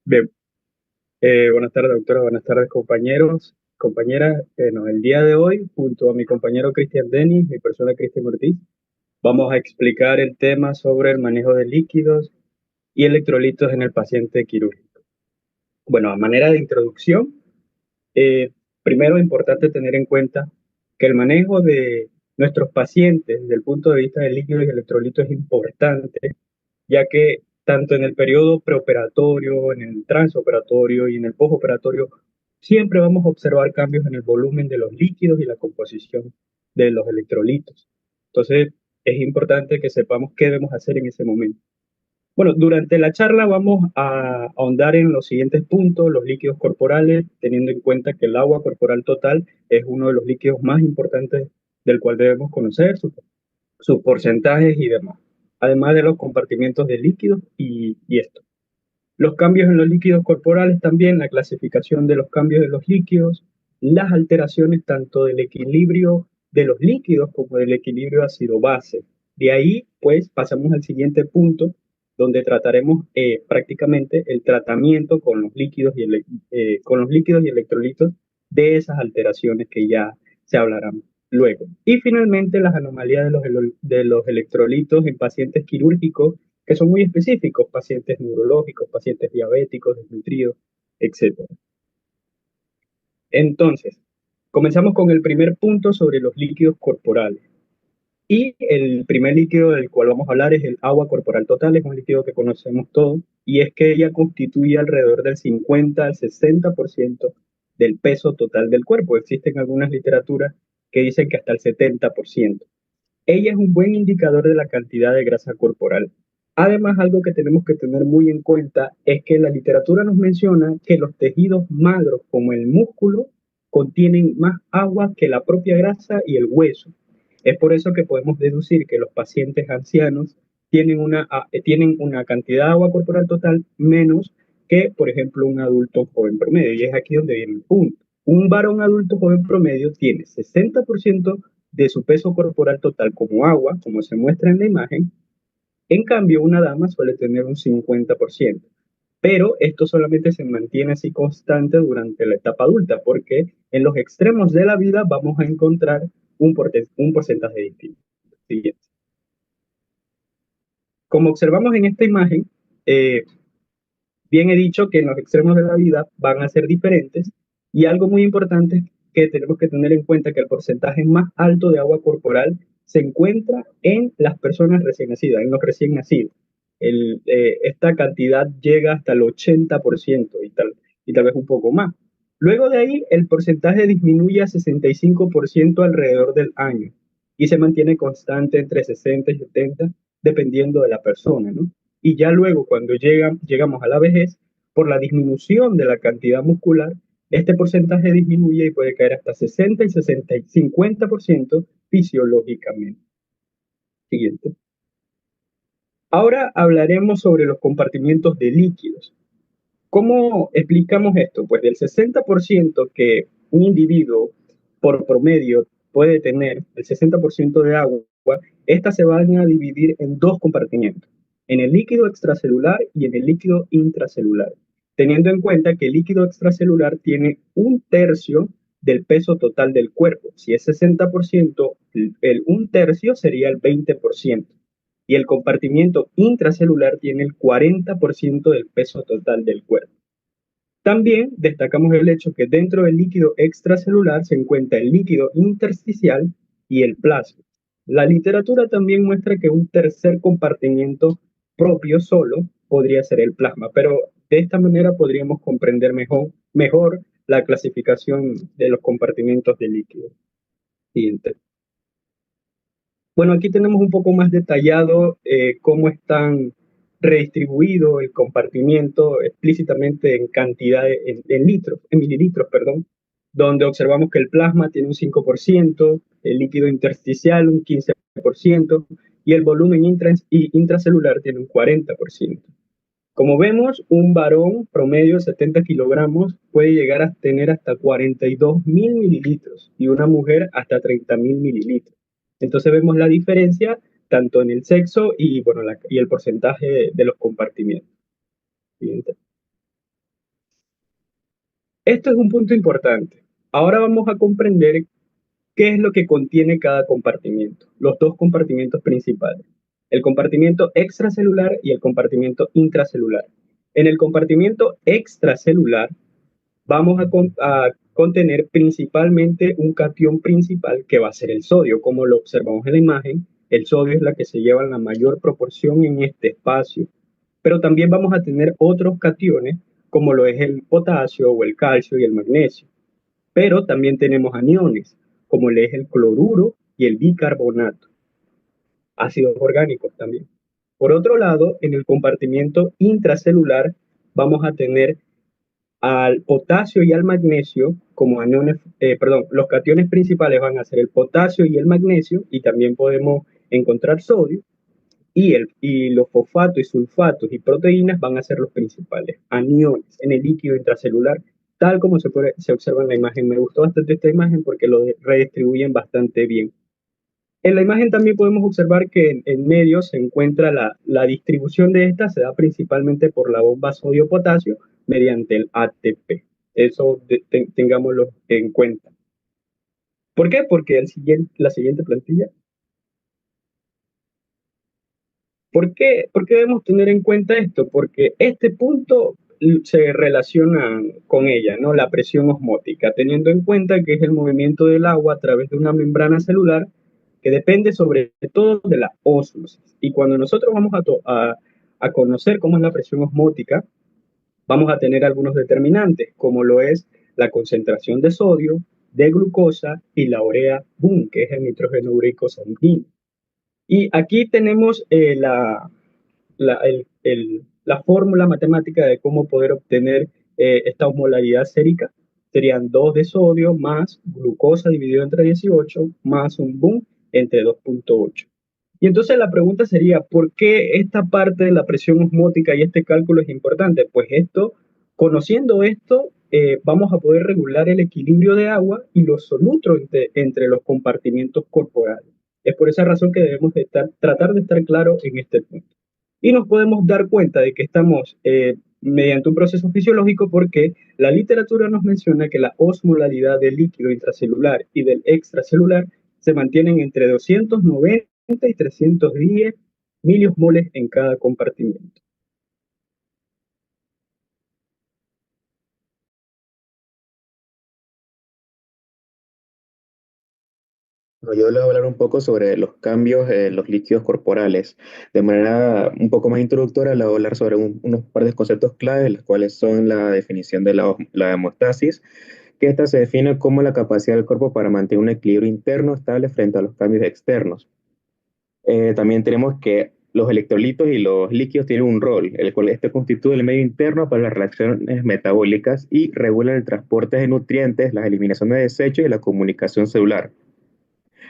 Bien, buenas tardes, doctora, buenas tardes, compañeros, compañeras. El día de hoy, junto a mi compañero Cristian Denis, mi persona Cristian Ortiz, vamos a explicar el tema sobre el manejo de líquidos y electrolitos en el paciente quirúrgico. Bueno, a manera de introducción, primero es importante tener en cuenta que el manejo de nuestros pacientes desde el punto de vista de líquidos y electrolitos es importante, ya que tanto en el periodo preoperatorio, en el transoperatorio y en el postoperatorio, siempre vamos a observar cambios en el volumen de los líquidos y la composición de los electrolitos. Entonces, es importante que sepamos qué debemos hacer en ese momento. Bueno, durante la charla vamos a ahondar en los siguientes puntos: los líquidos corporales, teniendo en cuenta que el agua corporal total es uno de los líquidos más importantes del cual debemos conocer, sus porcentajes y demás, además de los compartimientos de líquidos y esto. Los cambios en los líquidos corporales también, la clasificación de los cambios de los líquidos, las alteraciones tanto del equilibrio de los líquidos como del equilibrio ácido-base. De ahí, pues, pasamos al siguiente punto, donde trataremos prácticamente el tratamiento con los líquidos con los líquidos y electrolitos de esas alteraciones que ya se hablarán luego. Y finalmente, las anomalías de los electrolitos en pacientes quirúrgicos, que son muy específicos: pacientes neurológicos, pacientes diabéticos, desnutridos, etcétera. Entonces, comenzamos con el primer punto sobre los líquidos corporales. Y el primer líquido del cual vamos a hablar es el agua corporal total. Es un líquido que conocemos todos, y es que ella constituye alrededor del 50 al 60% del peso total del cuerpo. Existen algunas literaturas que dicen que hasta el 70%. Ella es un buen indicador de la cantidad de grasa corporal. Además, algo que tenemos que tener muy en cuenta es que la literatura nos menciona que los tejidos magros, como el músculo, contienen más agua que la propia grasa y el hueso. Es por eso que podemos deducir que los pacientes ancianos tienen una cantidad de agua corporal total menos que, por ejemplo, un adulto joven promedio. Y es aquí donde viene el punto. Un varón adulto joven promedio tiene 60% de su peso corporal total como agua, como se muestra en la imagen. En cambio, una dama suele tener un 50%. Pero esto solamente se mantiene así constante durante la etapa adulta, porque en los extremos de la vida vamos a encontrar un porcentaje distinto. Siguiente. Como observamos en esta imagen, eh, bien he dicho que en los extremos de la vida van a ser diferentes, y algo muy importante que tenemos que tener en cuenta que el porcentaje más alto de agua corporal se encuentra en las personas recién nacidas, en los recién nacidos. Esta cantidad llega hasta el 80% y tal vez un poco más. Luego de ahí, el porcentaje disminuye a 65% alrededor del año y se mantiene constante entre 60 y 70, dependiendo de la persona, ¿no? Y ya luego, cuando llegamos a la vejez, por la disminución de la cantidad muscular, este porcentaje disminuye y puede caer hasta 60 y 60 y 50% fisiológicamente. Siguiente. Ahora hablaremos sobre los compartimientos de líquidos. ¿Cómo explicamos esto? Pues del 60% que un individuo por promedio puede tener, el 60% de agua, estas se van a dividir en dos compartimientos: en el líquido extracelular y en el líquido intracelular, teniendo en cuenta que el líquido extracelular tiene un tercio del peso total del cuerpo. Si es 60%, el un tercio sería el 20%. Y el compartimiento intracelular tiene el 40% del peso total del cuerpo. También destacamos el hecho que dentro del líquido extracelular se encuentra el líquido intersticial y el plasma. La literatura también muestra que un tercer compartimiento propio solo podría ser el plasma, pero de esta manera podríamos comprender mejor la clasificación de los compartimientos de líquido. Siguiente. Bueno, aquí tenemos un poco más detallado cómo están redistribuido el compartimiento explícitamente en cantidad, en litros, en mililitros, perdón, donde observamos que el plasma tiene un 5%, el líquido intersticial un 15% y el volumen intracelular tiene un 40%. Como vemos, un varón promedio de 70 kilogramos puede llegar a tener hasta 42.000 mililitros y una mujer hasta 30.000 mililitros. Entonces vemos la diferencia tanto en el sexo y, bueno, y el porcentaje de los compartimientos. Siguiente. Esto es un punto importante. Ahora vamos a comprender qué es lo que contiene cada compartimiento, los dos compartimientos principales, el compartimiento extracelular y el compartimiento intracelular. En el compartimiento extracelular vamos a contener principalmente un catión principal que va a ser el sodio, como lo observamos en la imagen. El sodio es la que se lleva en la mayor proporción en este espacio, pero también vamos a tener otros cationes, como lo es el potasio o el calcio y el magnesio. Pero también tenemos aniones, como lo es el cloruro y el bicarbonato, ácidos orgánicos también. Por otro lado, en el compartimiento intracelular vamos a tener al potasio y al magnesio como aniones, perdón, los cationes principales van a ser el potasio y el magnesio, y también podemos encontrar sodio, y los fosfatos y sulfatos y proteínas van a ser los principales aniones en el líquido intracelular, tal como se observa en la imagen. Me gustó bastante esta imagen porque lo redistribuyen bastante bien. En la imagen también podemos observar que en medio se encuentra la distribución de esta, se da principalmente por la bomba sodio-potasio mediante el ATP. Eso tengámoslo en cuenta. ¿Por qué? Porque la siguiente plantilla. ¿Por qué debemos tener en cuenta esto? Porque este punto se relaciona con ella, ¿no? La presión osmótica, teniendo en cuenta que es el movimiento del agua a través de una membrana celular que depende sobre todo de la ósmosis. Y cuando nosotros vamos a conocer cómo es la presión osmótica, vamos a tener algunos determinantes, como lo es la concentración de sodio, de glucosa y la urea Boone, que es el nitrógeno úrico sanguíneo. Y aquí tenemos la fórmula matemática de cómo poder obtener esta osmolaridad sérica. Serían 2 de sodio más glucosa dividido entre 18 más un boom entre 2,8. Y entonces la pregunta sería, ¿por qué esta parte de la presión osmótica y este cálculo es importante? Pues conociendo esto, vamos a poder regular el equilibrio de agua y los solutos entre los compartimientos corporales. Es por esa razón que debemos tratar de estar claros en este punto. Y nos podemos dar cuenta de que estamos mediante un proceso fisiológico, porque la literatura nos menciona que la osmolaridad del líquido intracelular y del extracelular se mantienen entre 290 y 310 miliosmoles en cada compartimento. Bueno, yo les voy a hablar un poco sobre los cambios en los líquidos corporales. De manera un poco más introductoria, les voy a hablar sobre unos par de conceptos claves, los cuales son la definición de la hemostasis, que esta se define como la capacidad del cuerpo para mantener un equilibrio interno estable frente a los cambios externos. También tenemos que los electrolitos y los líquidos tienen un rol, el cual este constituye el medio interno para las reacciones metabólicas y regula el transporte de nutrientes, la eliminación de desechos y la comunicación celular.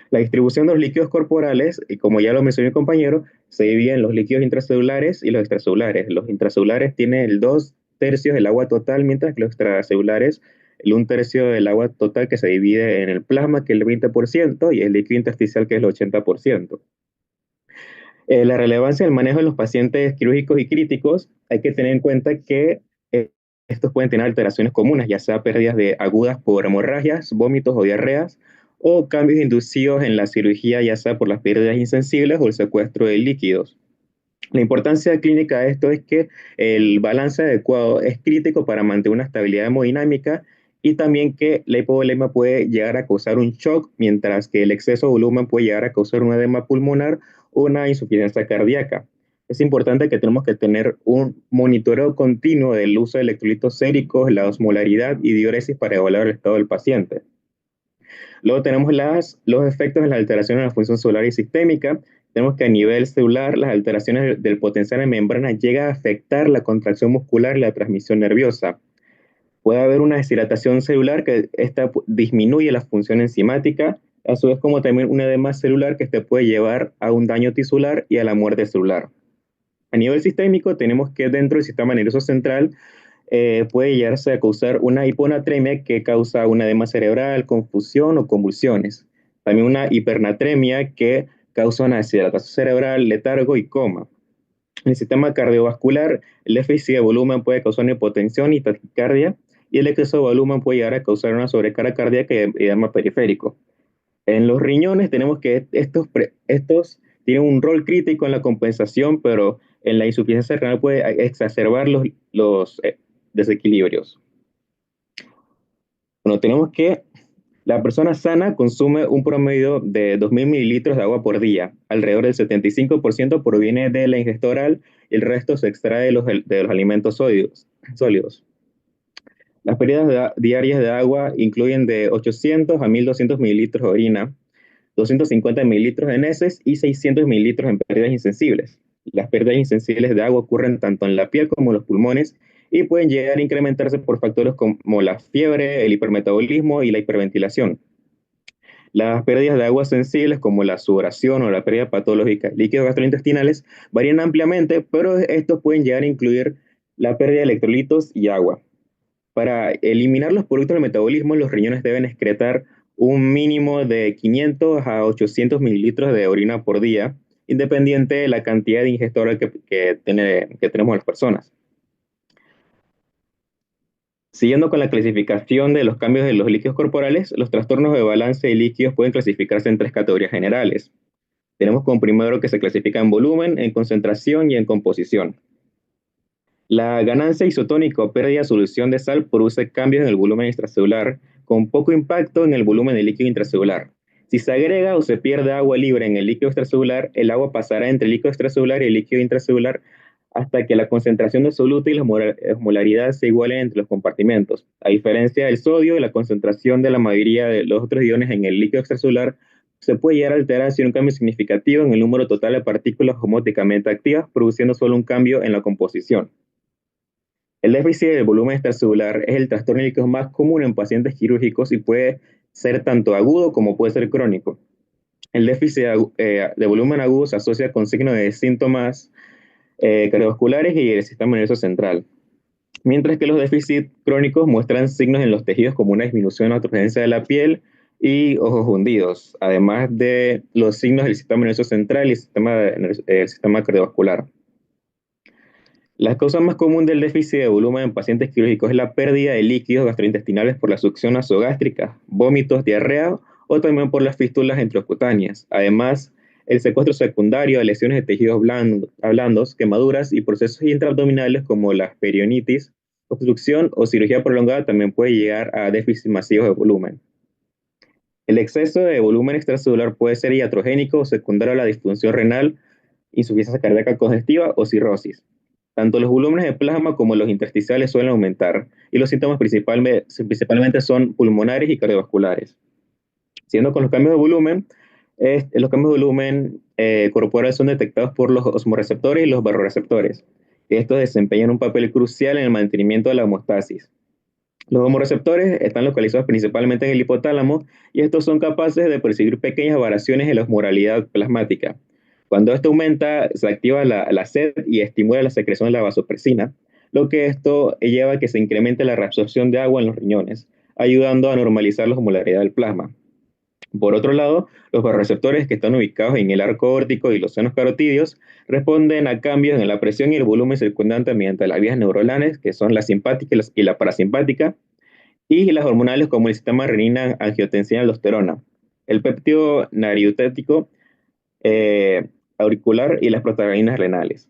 La distribución de los líquidos corporales, y como ya lo mencionó mi compañero, se divide en los líquidos intracelulares y los extracelulares. Los intracelulares tienen el 2/3 del agua total, mientras que los extracelulares el 1/3 del agua total, que se divide en el plasma, que es el 20%, y el líquido intersticial, que es el 80%. La relevancia del manejo de los pacientes quirúrgicos y críticos, hay que tener en cuenta que estos pueden tener alteraciones comunes, ya sea pérdidas de agudas por hemorragias, vómitos o diarreas, o cambios inducidos en la cirugía, ya sea por las pérdidas insensibles o el secuestro de líquidos. La importancia clínica de esto es que el balance adecuado es crítico para mantener una estabilidad hemodinámica, y también que la hipovolemia puede llegar a causar un shock, mientras que el exceso de volumen puede llegar a causar un edema pulmonar o una insuficiencia cardíaca. Es importante que tenemos que tener un monitoreo continuo del uso de electrolitos séricos, la osmolaridad y diuresis para evaluar el estado del paciente. Luego tenemos los efectos de las alteraciones en la función celular y sistémica. Tenemos que a nivel celular, las alteraciones del potencial en membrana llegan a afectar la contracción muscular y la transmisión nerviosa. Puede haber una deshidratación celular, que esta disminuye la función enzimática, a su vez como también un edema celular que este puede llevar a un daño tisular y a la muerte celular. A nivel sistémico, tenemos que dentro del sistema nervioso central puede llegarse a causar una hiponatremia, que causa un edema cerebral, confusión o convulsiones. También una hipernatremia, que causa una deshidratación cerebral, letargo y coma. En el sistema cardiovascular, el déficit de volumen puede causar una hipotensión y taquicardia, y el exceso de volumen puede llegar a causar una sobrecarga cardíaca y edema periférico. En los riñones tenemos que estos tienen un rol crítico en la compensación, pero en la insuficiencia renal puede exacerbar los desequilibrios. Bueno, tenemos que la persona sana consume un promedio de 2.000 mililitros de agua por día. Alrededor del 75% proviene de la ingesta oral y el resto se extrae de los alimentos sólidos. Las pérdidas diarias de agua incluyen de 800 a 1.200 mililitros de orina, 250 mililitros de heces y 600 mililitros en pérdidas insensibles. Las pérdidas insensibles de agua ocurren tanto en la piel como en los pulmones y pueden llegar a incrementarse por factores como la fiebre, el hipermetabolismo y la hiperventilación. Las pérdidas de agua sensibles, como la sudoración o la pérdida patológica de líquidos gastrointestinales, varían ampliamente, pero estos pueden llegar a incluir la pérdida de electrolitos y agua. Para eliminar los productos del metabolismo, los riñones deben excretar un mínimo de 500 a 800 mililitros de orina por día, independiente de la cantidad de ingesta oral que tenemos las personas. Siguiendo con la clasificación de los cambios de los líquidos corporales, los trastornos de balance de líquidos pueden clasificarse en tres categorías generales. Tenemos como primero que se clasifica en volumen, en concentración y en composición. La ganancia isotónica o pérdida de solución de sal produce cambios en el volumen extracelular con poco impacto en el volumen del líquido intracelular. Si se agrega o se pierde agua libre en el líquido extracelular, el agua pasará entre el líquido extracelular y el líquido intracelular hasta que la concentración de soluto y la molaridad se igualen entre los compartimentos. A diferencia del sodio, la concentración de la mayoría de los otros iones en el líquido extracelular se puede llegar a alterar sin un cambio significativo en el número total de partículas homóticamente activas, produciendo solo un cambio en la composición. El déficit de volumen extracelular es el trastorno líquido más común en pacientes quirúrgicos y puede ser tanto agudo como puede ser crónico. El déficit de volumen agudo se asocia con signos de síntomas cardiovasculares y el sistema nervioso central, mientras que los déficits crónicos muestran signos en los tejidos como una disminución o presencia de la piel y ojos hundidos, además de los signos del sistema nervioso central y el sistema cardiovascular. La causa más común del déficit de volumen en pacientes quirúrgicos es la pérdida de líquidos gastrointestinales por la succión nasogástrica, vómitos, diarrea o también por las fístulas intracutáneas. Además, el secuestro secundario de lesiones de tejidos blandos, quemaduras y procesos intraabdominales como la perionitis, obstrucción o cirugía prolongada también puede llegar a déficit masivos de volumen. El exceso de volumen extracelular puede ser iatrogénico o secundario a la disfunción renal, insuficiencia cardíaca congestiva o cirrosis. Tanto los volúmenes de plasma como los intersticiales suelen aumentar y los síntomas principalmente son pulmonares y cardiovasculares. Siendo con los cambios de volumen corporal son detectados por los osmoreceptores y los barroreceptores. Estos desempeñan un papel crucial en el mantenimiento de la homeostasis. Los hormoreceptores están localizados principalmente en el hipotálamo y estos son capaces de percibir pequeñas variaciones en la osmolaridad plasmática. Cuando esto aumenta, se activa la sed y estimula la secreción de la vasopresina, lo que esto lleva a que se incremente la reabsorción de agua en los riñones, ayudando a normalizar la osmolaridad del plasma. Por otro lado, los barroreceptores que están ubicados en el arco órtico y los senos carotídeos responden a cambios en la presión y el volumen circundante mediante las vías neuronales, que son la simpática y la parasimpática, y las hormonales como el sistema renina-angiotensina-aldosterona, el péptido nariurético auricular y las prostaglandinas renales.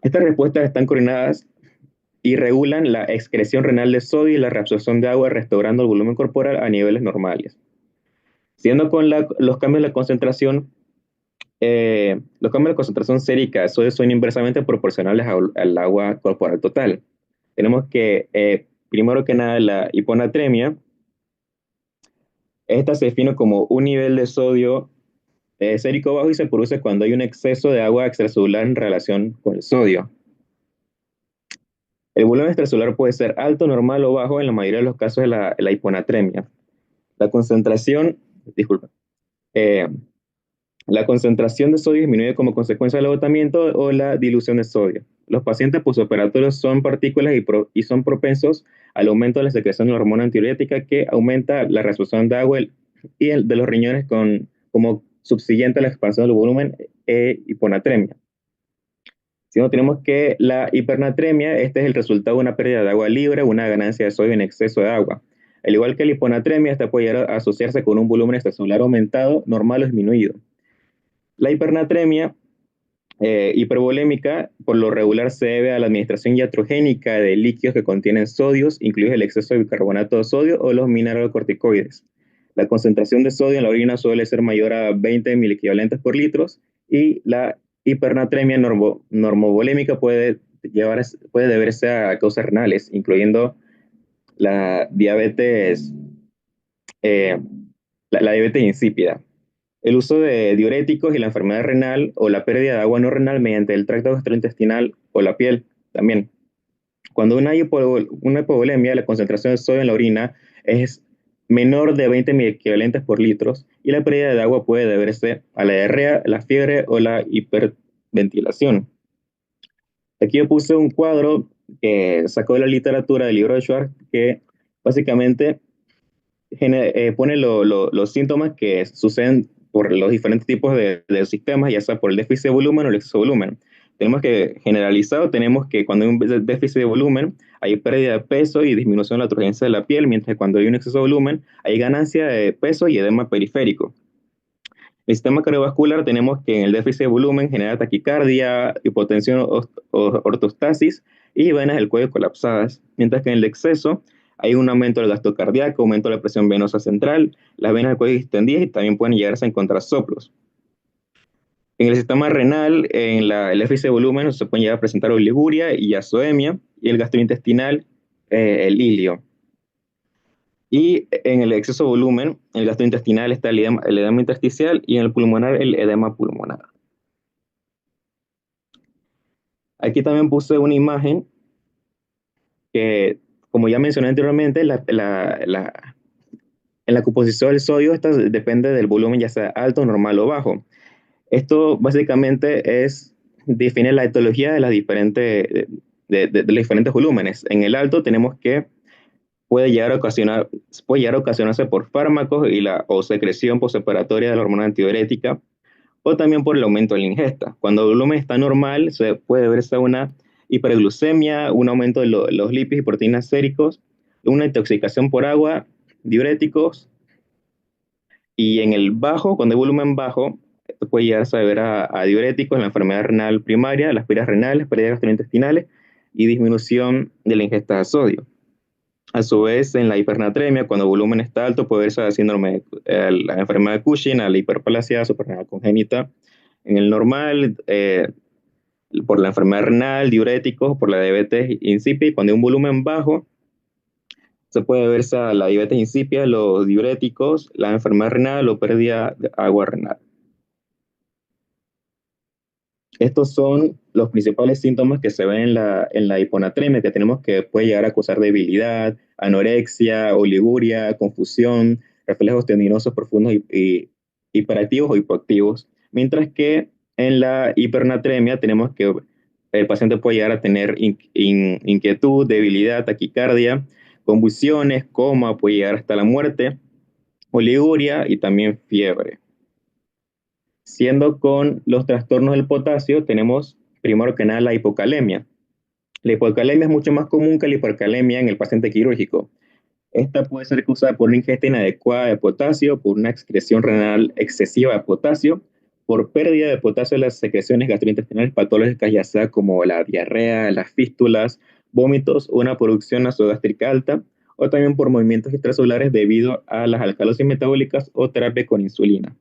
Estas respuestas están coordinadas y regulan la excreción renal de sodio y la reabsorción de agua, restaurando el volumen corporal a niveles normales. Siguiendo con los cambios de la concentración, los cambios de concentración sérica de sodio son inversamente proporcionales al agua corporal total. Tenemos que, primero que nada, la hiponatremia. Esta se define como un nivel de sodio sérico bajo y se produce cuando hay un exceso de agua extracelular en relación con el sodio. El volumen extracelular puede ser alto, normal o bajo en la mayoría de los casos de la hiponatremia. La concentración, disculpa, eh, la concentración de sodio disminuye como consecuencia del agotamiento o la dilución de sodio. Los pacientes posoperatorios son partículas y son propensos al aumento de la secreción de la hormona antidiurética que aumenta la reabsorción de agua de los riñones como subsiguiente a la expansión del volumen e hiponatremia. Si no, tenemos que la hipernatremia, este es el resultado de una pérdida de agua libre, una ganancia de sodio en exceso de agua. Al igual que la hiponatremia, esta puede llegar a asociarse con un volumen extracelular aumentado, normal o disminuido. La hipernatremia hipervolémica, por lo regular, se debe a la administración iatrogénica de líquidos que contienen sodios, incluido el exceso de bicarbonato de sodio o los mineralocorticoides. La concentración de sodio en la orina suele ser mayor a 20 miliequivalentes por litros y la hipernatremia normovolémica puede deberse a causas renales, incluyendo la diabetes, eh, la diabetes insípida. El uso de diuréticos y la enfermedad renal o la pérdida de agua no renal mediante el tracto gastrointestinal o la piel también. Cuando una hipovolemia, la concentración de sodio en la orina es menor de 20 equivalentes por litros y la pérdida de agua puede deberse a la diarrea, la fiebre o la hiperventilación. Aquí yo puse un cuadro que sacó de la literatura del libro de Schwartz que básicamente pone los síntomas que suceden por los diferentes tipos de sistemas, ya sea por el déficit de volumen o el exceso de volumen. Tenemos que, generalizado, tenemos que cuando hay un déficit de volumen, hay pérdida de peso y disminución de la turgencia de la piel, mientras que cuando hay un exceso de volumen, hay ganancia de peso y edema periférico. El sistema cardiovascular tenemos que en el déficit de volumen genera taquicardia, hipotensión ortostasis y venas del cuello colapsadas, mientras que en el exceso hay un aumento del gasto cardíaco, aumento de la presión venosa central, las venas del cuello extendidas y también pueden llegarse a encontrar soplos. En el sistema renal, el déficit de volumen se puede llegar a presentar oliguria y azoemia, y el gastrointestinal, el ilio. Y en el exceso de volumen, el gastrointestinal está el edema intersticial y en el pulmonar el edema pulmonar. Aquí también puse una imagen que, como ya mencioné anteriormente, en la composición del sodio esta depende del volumen, ya sea alto, normal o bajo. Esto básicamente define la etiología de, de los diferentes volúmenes. En el alto tenemos que puede llegar a ocasionarse por fármacos o secreción postoperatoria de la hormona antidiurética, o también por el aumento de la ingesta. Cuando el volumen está normal, se puede verse una hiperglucemia, un aumento de los lípidos y proteínas séricos, una intoxicación por agua, diuréticos, y en el bajo, cuando hay volumen bajo, puede llegar a ver a diuréticos, la enfermedad renal primaria, las pérdidas renales, pérdidas gastrointestinales y disminución de la ingesta de sodio. A su vez, en la hipernatremia, cuando el volumen está alto, puede verse a síndrome, la enfermedad de Cushing, a la hiperplasia suprarrenal congénita. En el normal, por la enfermedad renal, diuréticos, por la diabetes insípida, y cuando hay un volumen bajo, se puede verse a la diabetes insípida, los diuréticos, la enfermedad renal o pérdida de agua renal. Estos son los principales síntomas que se ven en la hiponatremia, que tenemos que puede llegar a causar debilidad, anorexia, oliguria, confusión, reflejos tendinosos profundos y hiperactivos o hipoactivos. Mientras que en la hipernatremia tenemos que el paciente puede llegar a tener inquietud, debilidad, taquicardia, convulsiones, coma, puede llegar hasta la muerte, oliguria y también fiebre. Siendo con los trastornos del potasio, tenemos primero que nada la hipocalemia. La hipocalemia es mucho más común que la hipercalemia en el paciente quirúrgico. Esta puede ser causada por una ingesta inadecuada de potasio, por una excreción renal excesiva de potasio, por pérdida de potasio en las secreciones gastrointestinales patológicas, ya sea como la diarrea, las fístulas, vómitos o una producción nasogástrica alta, o también por movimientos extracelulares debido a las alcalosis metabólicas o terapia con insulina.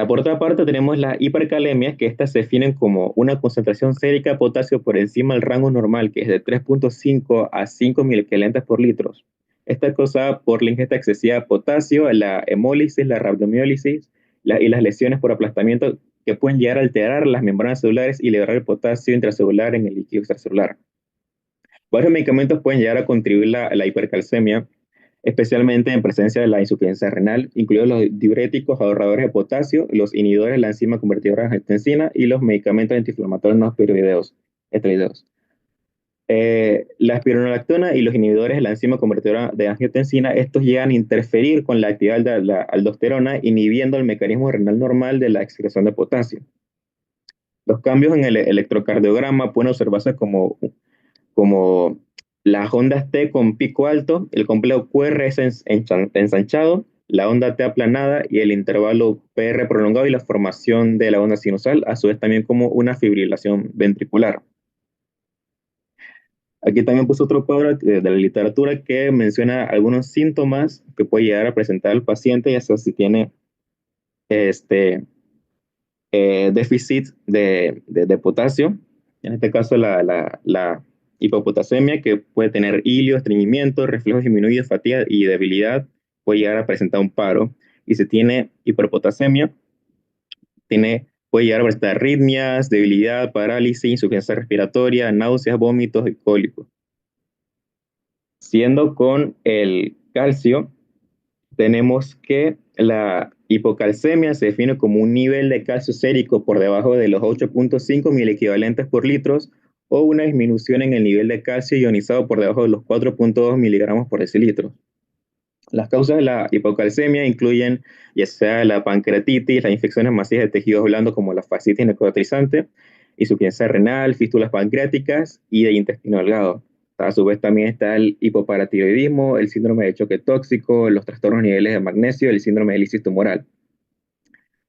Por otra parte, tenemos la hipercalemia, que estas se definen como una concentración sérica de potasio por encima del rango normal, que es de 3.5 a 5 miliequivalentes por litros. Esta es causada por la ingesta excesiva de potasio, la hemólisis, la rabdomiólisis y las lesiones por aplastamiento que pueden llegar a alterar las membranas celulares y liberar el potasio intracelular en el líquido extracelular. Varios medicamentos pueden llegar a contribuir a la hipercalcemia, especialmente en presencia de la insuficiencia renal, incluidos los diuréticos ahorradores de potasio, los inhibidores de la enzima convertidora de angiotensina y los medicamentos antiinflamatorios no esteroideos. La espironolactona y los inhibidores de la enzima convertidora de angiotensina, estos llegan a interferir con la actividad de la aldosterona, inhibiendo el mecanismo renal normal de la excreción de potasio. Los cambios en el electrocardiograma pueden observarse como las ondas T con pico alto, el complejo QR es ensanchado, la onda T aplanada y el intervalo PR prolongado y la formación de la onda sinusal, a su vez también como una fibrilación ventricular. Aquí también puse otro cuadro de la literatura que menciona algunos síntomas que puede llegar a presentar el paciente, ya sea si tiene este, déficit de potasio, en este caso la hipopotasemia, que puede tener hilio, estreñimiento, reflejos disminuidos, fatiga y debilidad, puede llegar a presentar un paro. Y si tiene hiperpotasemia, puede llegar a presentar arritmias, debilidad, parálisis, insuficiencia respiratoria, náuseas, vómitos y cólicos. Siendo con el calcio, tenemos que la hipocalcemia se define como un nivel de calcio sérico por debajo de los 8.5 miliequivalentes por litros o una disminución en el nivel de calcio ionizado por debajo de los 4.2 miligramos por decilitro. Las causas de la hipocalcemia incluyen ya sea la pancreatitis, las infecciones masivas de tejidos blandos como la fascitis necrotizante, insuficiencia renal, fístulas pancreáticas y de intestino delgado. A su vez también está el hipoparatiroidismo, el síndrome de choque tóxico, los trastornos niveles de magnesio, el síndrome de lisis tumoral.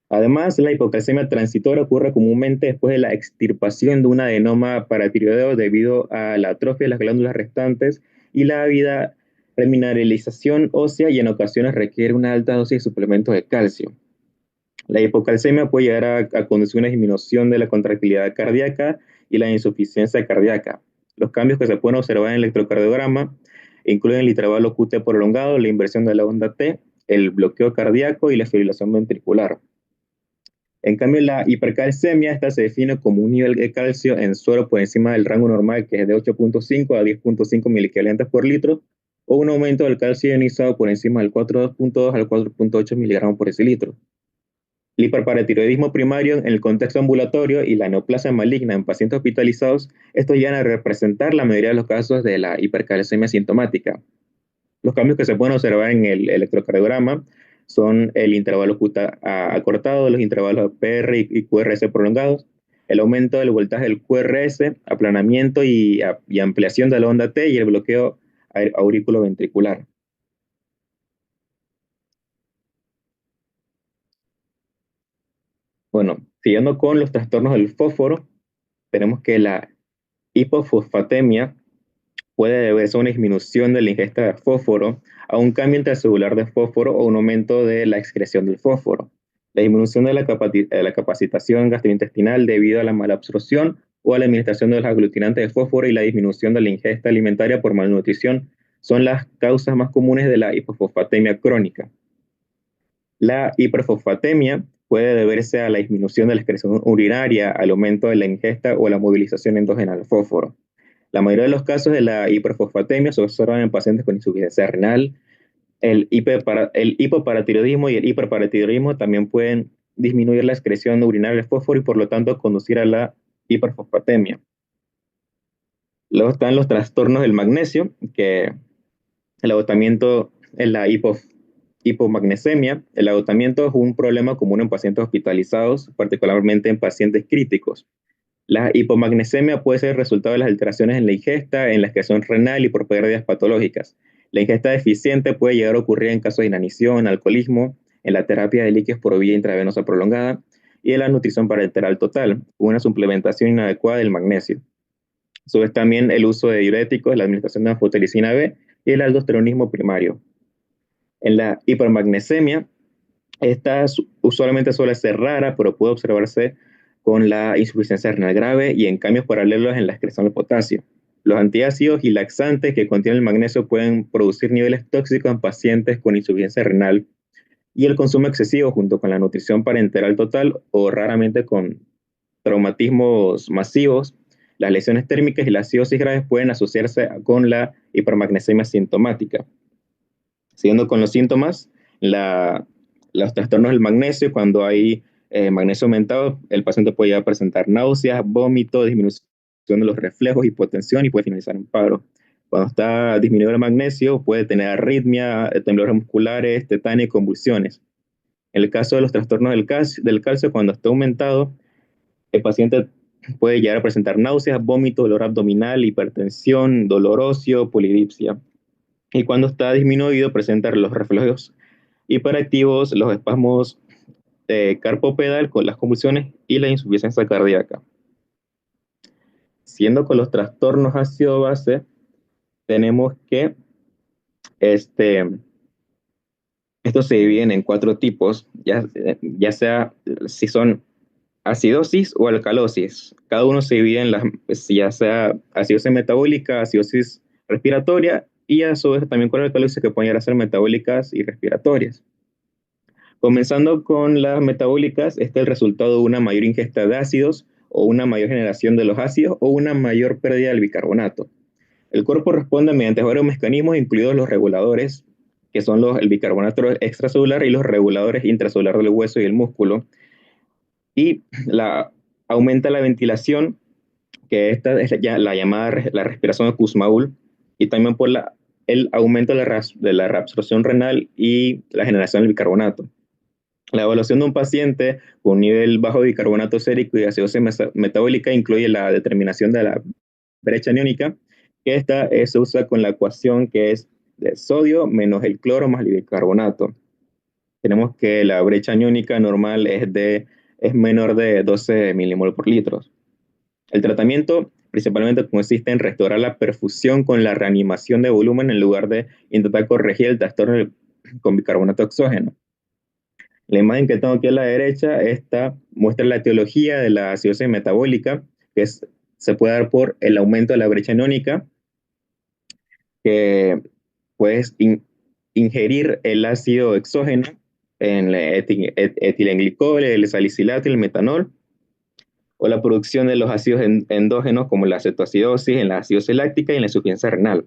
Además, la hipocalcemia transitoria ocurre comúnmente después de la extirpación de un adenoma paratiroideo debido a la atrofia de las glándulas restantes y la vida remineralización ósea y en ocasiones requiere una alta dosis de suplementos de calcio. La hipocalcemia puede llegar a conducir a una disminución de la contractilidad cardíaca y la insuficiencia cardíaca. Los cambios que se pueden observar en el electrocardiograma incluyen el intervalo QT prolongado, la inversión de la onda T, el bloqueo cardíaco y la fibrilación ventricular. En cambio, la hipercalcemia, esta se define como un nivel de calcio en suero por encima del rango normal, que es de 8.5 a 10.5 miliquivalentes por litro, o un aumento del calcio ionizado por encima del 4.2 al 4.8 miligramos por decilitro. El hiperparatiroidismo primario en el contexto ambulatorio y la neoplasia maligna en pacientes hospitalizados, estos llegan a representar la mayoría de los casos de la hipercalcemia sintomática. Los cambios que se pueden observar en el electrocardiograma son el intervalo QT acortado, los intervalos PR y QRS prolongados, el aumento del voltaje del QRS, aplanamiento y ampliación de la onda T y el bloqueo auriculoventricular. Bueno, siguiendo con los trastornos del fósforo, tenemos que la hipofosfatemia puede deberse a una disminución de la ingesta de fósforo, a un cambio intracelular de fósforo o un aumento de la excreción del fósforo. La disminución de la capacitación gastrointestinal debido a la mala absorción o a la administración de los aglutinantes de fósforo y la disminución de la ingesta alimentaria por malnutrición son las causas más comunes de la hipofosfatemia crónica. La hiperfosfatemia puede deberse a la disminución de la excreción urinaria, al aumento de la ingesta o la movilización endógena del fósforo. La mayoría de los casos de la hiperfosfatemia se observan en pacientes con insuficiencia renal. El hipoparatiroidismo y el hiperparatiroidismo también pueden disminuir la excreción urinaria de fósforo y por lo tanto conducir a la hiperfosfatemia. Luego están los trastornos del magnesio, que el agotamiento en la hipomagnesemia. El agotamiento es un problema común en pacientes hospitalizados, particularmente en pacientes críticos. La hipomagnesemia puede ser el resultado de las alteraciones en la ingesta, en la excreción renal y por pérdidas patológicas. La ingesta deficiente puede llegar a ocurrir en casos de inanición, alcoholismo, en la terapia de líquidos por vía intravenosa prolongada y en la nutrición parenteral total, una suplementación inadecuada del magnesio. Sobre también el uso de diuréticos, la administración de anfotericina B y el aldosteronismo primario. En la hipermagnesemia, esta usualmente suele ser rara, pero puede observarse con la insuficiencia renal grave y en cambios paralelos en la excreción de potasio. Los antiácidos y laxantes que contienen el magnesio pueden producir niveles tóxicos en pacientes con insuficiencia renal y el consumo excesivo junto con la nutrición parenteral total o raramente con traumatismos masivos, las lesiones térmicas y las cirrosis graves pueden asociarse con la hipermagnesemia sintomática. Siguiendo con los síntomas, los trastornos del magnesio, cuando hay magnesio aumentado, el paciente puede llegar a presentar náuseas, vómito, disminución de los reflejos, hipotensión y puede finalizar en paro. Cuando está disminuido el magnesio, puede tener arritmia, temblores musculares, tetania y convulsiones. En el caso de los trastornos del calcio, cuando está aumentado, El paciente puede llegar a presentar náuseas, vómito, dolor abdominal, hipertensión, dolor óseo, polidipsia. Y cuando está disminuido, presenta los reflejos hiperactivos, los espasmos carpopedal con las convulsiones y la insuficiencia cardíaca. Siendo con los trastornos ácido-base, tenemos que este, estos se dividen en 4 tipos, ya sea si son acidosis o alcalosis. Cada uno se divide en las, ya sea acidosis metabólica, acidosis respiratoria y a su vez también con alcalosis que pueden llegar a ser metabólicas y respiratorias. Comenzando con las metabólicas, este es el resultado de una mayor ingesta de ácidos o una mayor generación de los ácidos o una mayor pérdida del bicarbonato. El cuerpo responde mediante varios mecanismos, incluidos los reguladores, que son el bicarbonato extracelular y los reguladores intracelular del hueso y el músculo. Y aumenta la ventilación, que esta es ya la llamada la respiración de Kussmaul, y también por el aumento de la reabsorción renal y la generación del bicarbonato. La evaluación de un paciente con un nivel bajo de bicarbonato sérico y acidosis metabólica incluye la determinación de la brecha aniónica, que esta se usa con la ecuación que es de sodio menos el cloro más el bicarbonato. Tenemos que la brecha aniónica normal es menor de 12 milimol por litro. El tratamiento principalmente consiste en restaurar la perfusión con la reanimación de volumen en lugar de intentar corregir el trastorno con bicarbonato exógeno. La imagen que tengo aquí a la derecha, esta muestra la etiología de la acidosis metabólica, se puede dar por el aumento de la brecha aniónica, que puedes ingerir el ácido exógeno en el etilenglicol, el salicilato y el metanol, o la producción de los ácidos endógenos como la cetoacidosis, en la acidosis láctica y en la insuficiencia renal.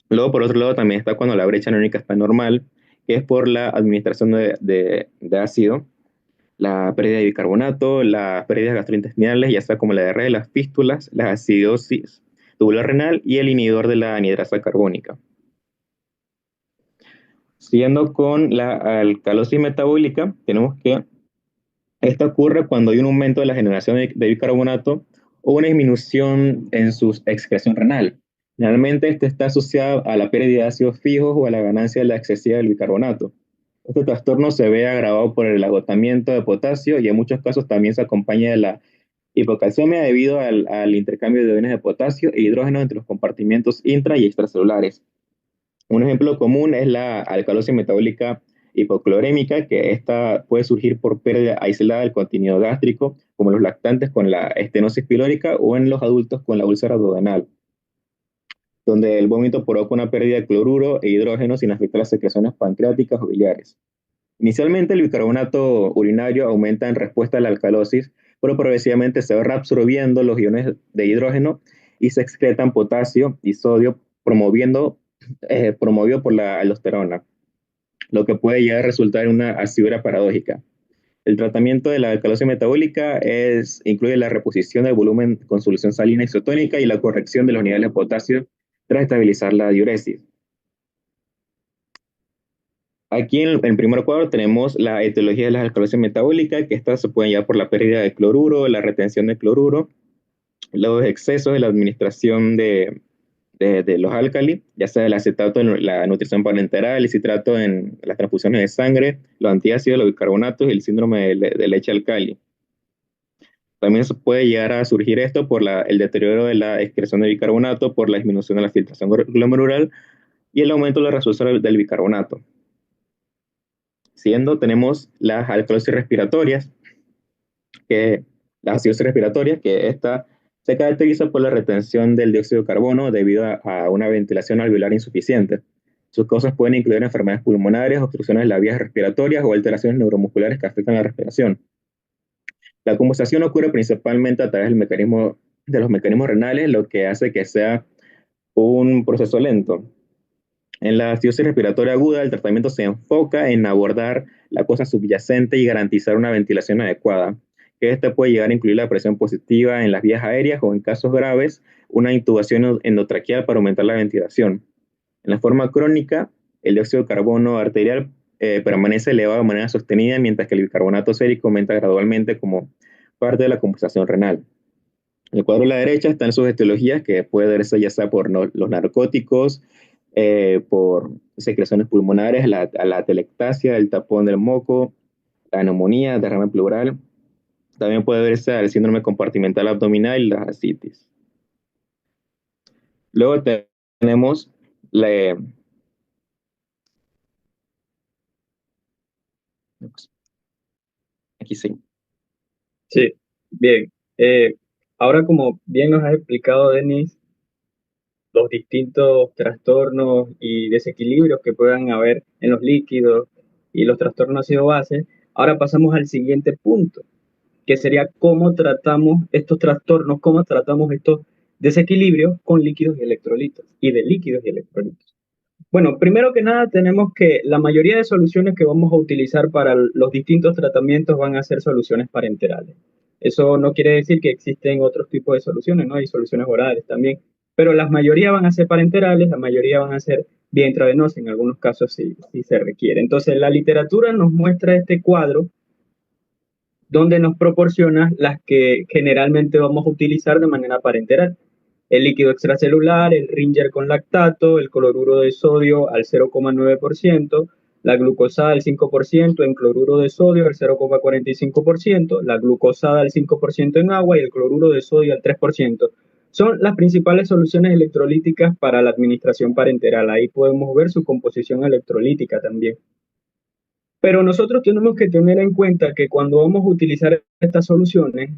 Luego, por otro lado, también está cuando la brecha aniónica está normal, que es por la administración de ácido, la pérdida de bicarbonato, las pérdidas gastrointestinales, ya sea como la diarrea, las fístulas, la acidosis tubular renal y el inhibidor de la anhidrasa carbónica. Siguiendo con la alcalosis metabólica, tenemos que esta ocurre cuando hay un aumento de la generación de bicarbonato o una disminución en su excreción renal. Generalmente este está asociado a la pérdida de ácidos fijos o a la ganancia de la excesiva del bicarbonato. Este trastorno se ve agravado por el agotamiento de potasio y en muchos casos también se acompaña de la hipocalcemia debido al intercambio de iones de potasio e hidrógeno entre los compartimentos intra y extracelulares. Un ejemplo común es la alcalosis metabólica hipoclorémica, que esta puede surgir por pérdida aislada del contenido gástrico, como los lactantes con la estenosis pilórica o en los adultos con la úlcera duodenal, donde el vómito provoca una pérdida de cloruro e hidrógeno sin afectar las secreciones pancreáticas o biliares. Inicialmente el bicarbonato urinario aumenta en respuesta a la alcalosis, pero progresivamente se va reabsorbiendo los iones de hidrógeno y se excretan potasio y sodio, promovido por la aldosterona, lo que puede llegar a resultar en una acidura paradójica. El tratamiento de la alcalosis metabólica incluye la reposición del volumen con solución salina isotónica y la corrección de los niveles de potasio tras estabilizar la diuresis. Aquí en primer cuadro tenemos la etiología de la alcalosis metabólica, que estas se pueden llevar por la pérdida de cloruro, la retención de cloruro, los excesos de la administración de los álcalis, ya sea el acetato en la nutrición parenteral, el citrato en las transfusiones de sangre, los antiácidos, los bicarbonatos y el síndrome de leche alcali. También se puede llegar a surgir esto por el deterioro de la excreción de bicarbonato, por la disminución de la filtración glomerular y el aumento de la resolución del bicarbonato. Siguiendo, tenemos las alcalosis respiratorias, las acidosis respiratorias, que esta se caracteriza por la retención del dióxido de carbono debido a una ventilación alveolar insuficiente. Sus causas pueden incluir enfermedades pulmonares, obstrucciones de las vías respiratorias o alteraciones neuromusculares que afectan la respiración. La compensación ocurre principalmente a través de los mecanismos renales, lo que hace que sea un proceso lento. En la acidosis respiratoria aguda, el tratamiento se enfoca en abordar la cosa subyacente y garantizar una ventilación adecuada, que esta puede llegar a incluir la presión positiva en las vías aéreas o, en casos graves, una intubación endotraqueal para aumentar la ventilación. En la forma crónica, el dióxido de carbono arterial permanece elevado de manera sostenida, mientras que el bicarbonato sérico aumenta gradualmente como parte de la compensación renal. En el cuadro a la derecha están sus etiologías, que puede verse ya sea por los narcóticos, por secreciones pulmonares, a la atelectasia, el tapón del moco, la neumonía, derrame pleural. También puede verse el síndrome compartimental abdominal y la ascitis. Luego tenemos la, aquí sí. Sí, bien. Ahora, como bien nos ha explicado Denis, los distintos trastornos y desequilibrios que puedan haber en los líquidos y los trastornos ácido-base, ahora pasamos al siguiente punto, que sería cómo tratamos estos trastornos, cómo tratamos estos desequilibrios con líquidos y electrolitos, y de líquidos y electrolitos. Bueno, primero que nada tenemos que la mayoría de soluciones que vamos a utilizar para los distintos tratamientos van a ser soluciones parenterales. Eso no quiere decir que existen otros tipos de soluciones, ¿no? Hay soluciones orales también, pero la mayoría van a ser parenterales, la mayoría van a ser vía intravenosa, en algunos casos sí se requiere. Entonces, la literatura nos muestra este cuadro donde nos proporciona las que generalmente vamos a utilizar de manera parenteral. El líquido extracelular, el Ringer con lactato, el cloruro de sodio al 0,9%, la glucosada al 5% en cloruro de sodio al 0,45%, la glucosada al 5% en agua y el cloruro de sodio al 3%. Son las principales soluciones electrolíticas para la administración parenteral. Ahí podemos ver su composición electrolítica también. Pero nosotros tenemos que tener en cuenta que cuando vamos a utilizar estas soluciones,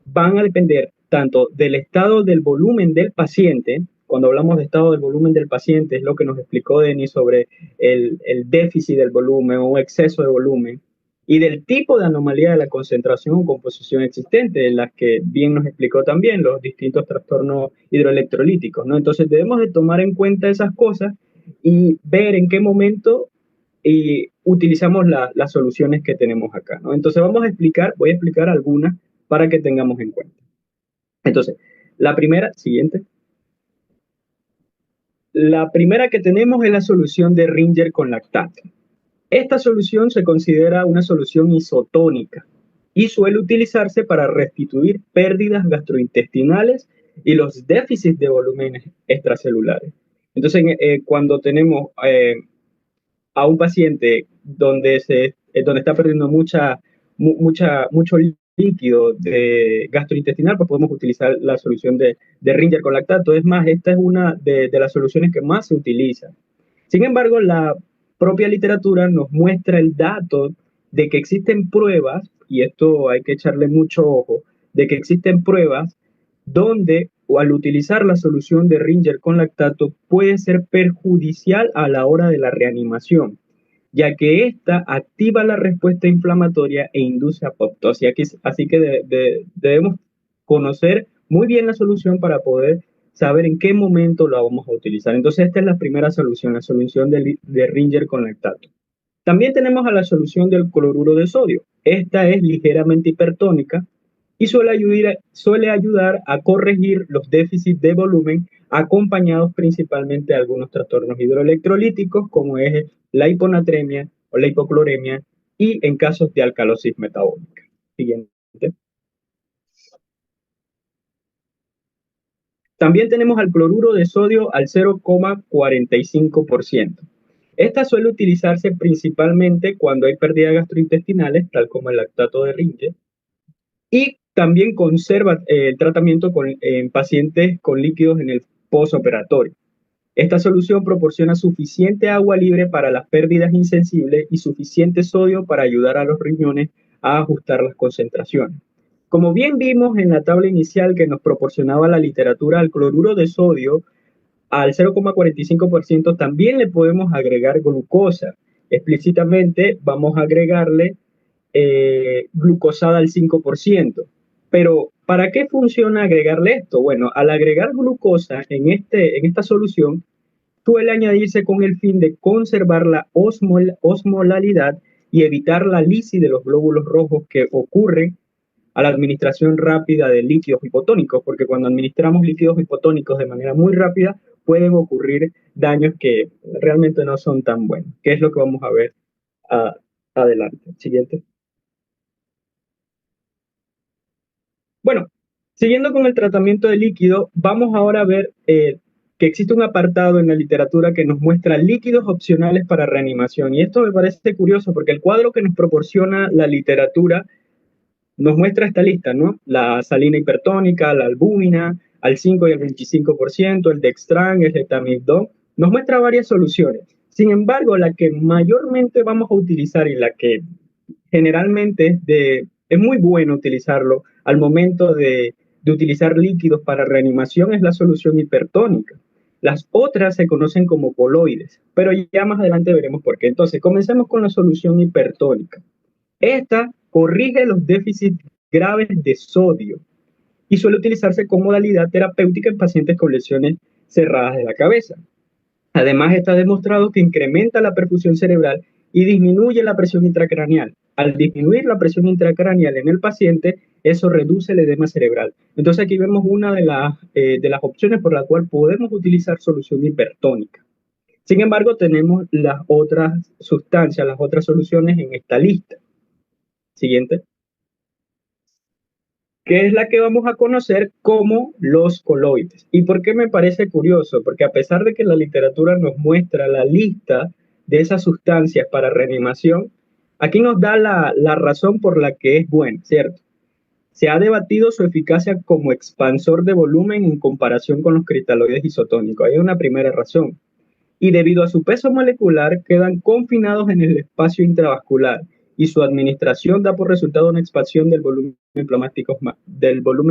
van a depender tanto del estado del volumen del paciente. Cuando hablamos de estado del volumen del paciente, es lo que nos explicó Denis sobre el déficit del volumen o exceso de volumen, y del tipo de anomalía de la concentración o composición existente, en las que bien nos explicó también los distintos trastornos hidroelectrolíticos, ¿no? Entonces debemos de tomar en cuenta esas cosas y ver en qué momento y utilizamos las soluciones que tenemos acá, ¿no? Entonces voy a explicar algunas para que tengamos en cuenta. Entonces, la primera, siguiente. La primera que tenemos es la solución de Ringer con lactato. Esta solución se considera una solución isotónica y suele utilizarse para restituir pérdidas gastrointestinales y los déficits de volúmenes extracelulares. Entonces, cuando tenemos a un paciente donde está perdiendo mucho líquido gastrointestinal, pues podemos utilizar la solución de Ringer con lactato. Es más, esta es una de las soluciones que más se utiliza. Sin embargo, la propia literatura nos muestra el dato de que existen pruebas, y esto hay que echarle mucho ojo, de que existen pruebas donde o al utilizar la solución de Ringer con lactato puede ser perjudicial a la hora de la reanimación, ya que ésta activa la respuesta inflamatoria e induce apoptosis. Así que debemos conocer muy bien la solución para poder saber en qué momento la vamos a utilizar. Entonces, esta es la primera solución, la solución de Ringer con lactato. También tenemos a la solución del cloruro de sodio. Esta es ligeramente hipertónica y suele ayudar a corregir los déficits de volumen acompañados principalmente de algunos trastornos hidroelectrolíticos como es la hiponatremia o la hipocloremia y en casos de alcalosis metabólica. Siguiente. También tenemos al cloruro de sodio al 0,45%. Esta suele utilizarse principalmente cuando hay pérdidas gastrointestinales, tal como el lactato de Ringe, y también conserva el tratamiento en pacientes con líquidos en el posoperatorio. Esta solución proporciona suficiente agua libre para las pérdidas insensibles y suficiente sodio para ayudar a los riñones a ajustar las concentraciones. Como bien vimos en la tabla inicial que nos proporcionaba la literatura, al cloruro de sodio al 0,45% también le podemos agregar glucosa. Explícitamente vamos a agregarle glucosada al 5%. Pero, ¿para qué funciona agregarle esto? Bueno, al agregar glucosa en esta solución, suele añadirse con el fin de conservar la osmolalidad y evitar la lisis de los glóbulos rojos que ocurren a la administración rápida de líquidos hipotónicos, porque cuando administramos líquidos hipotónicos de manera muy rápida, pueden ocurrir daños que realmente no son tan buenos, que es lo que vamos a ver adelante. Siguiente. Bueno, siguiendo con el tratamiento de líquido, vamos ahora a ver que existe un apartado en la literatura que nos muestra líquidos opcionales para reanimación. Y esto me parece curioso porque el cuadro que nos proporciona la literatura nos muestra esta lista, ¿no? La salina hipertónica, la albúmina, al 5 y al 25%, el Dextran, el Etamidon, nos muestra varias soluciones. Sin embargo, la que mayormente vamos a utilizar y la que generalmente es muy bueno utilizarlo al momento de utilizar líquidos para reanimación es la solución hipertónica. Las otras se conocen como coloides, pero ya más adelante veremos por qué. Entonces, comencemos con la solución hipertónica. Esta corrige los déficits graves de sodio y suele utilizarse como modalidad terapéutica en pacientes con lesiones cerradas de la cabeza. Además, está demostrado que incrementa la perfusión cerebral y disminuye la presión intracraneal. Al disminuir la presión intracraneal en el paciente, eso reduce el edema cerebral. Entonces aquí vemos una de las opciones por la cual podemos utilizar solución hipertónica. Sin embargo, tenemos las otras sustancias, las otras soluciones en esta lista. Siguiente, que es la que vamos a conocer como los coloides. ¿Y por qué me parece curioso? Porque a pesar de que la literatura nos muestra la lista de esas sustancias para reanimación, aquí nos da la razón por la que es buena, ¿cierto? Se ha debatido su eficacia como expansor de volumen en comparación con los cristaloides isotónicos. Hay una primera razón. Y debido a su peso molecular quedan confinados en el espacio intravascular y su administración da por resultado una expansión del volumen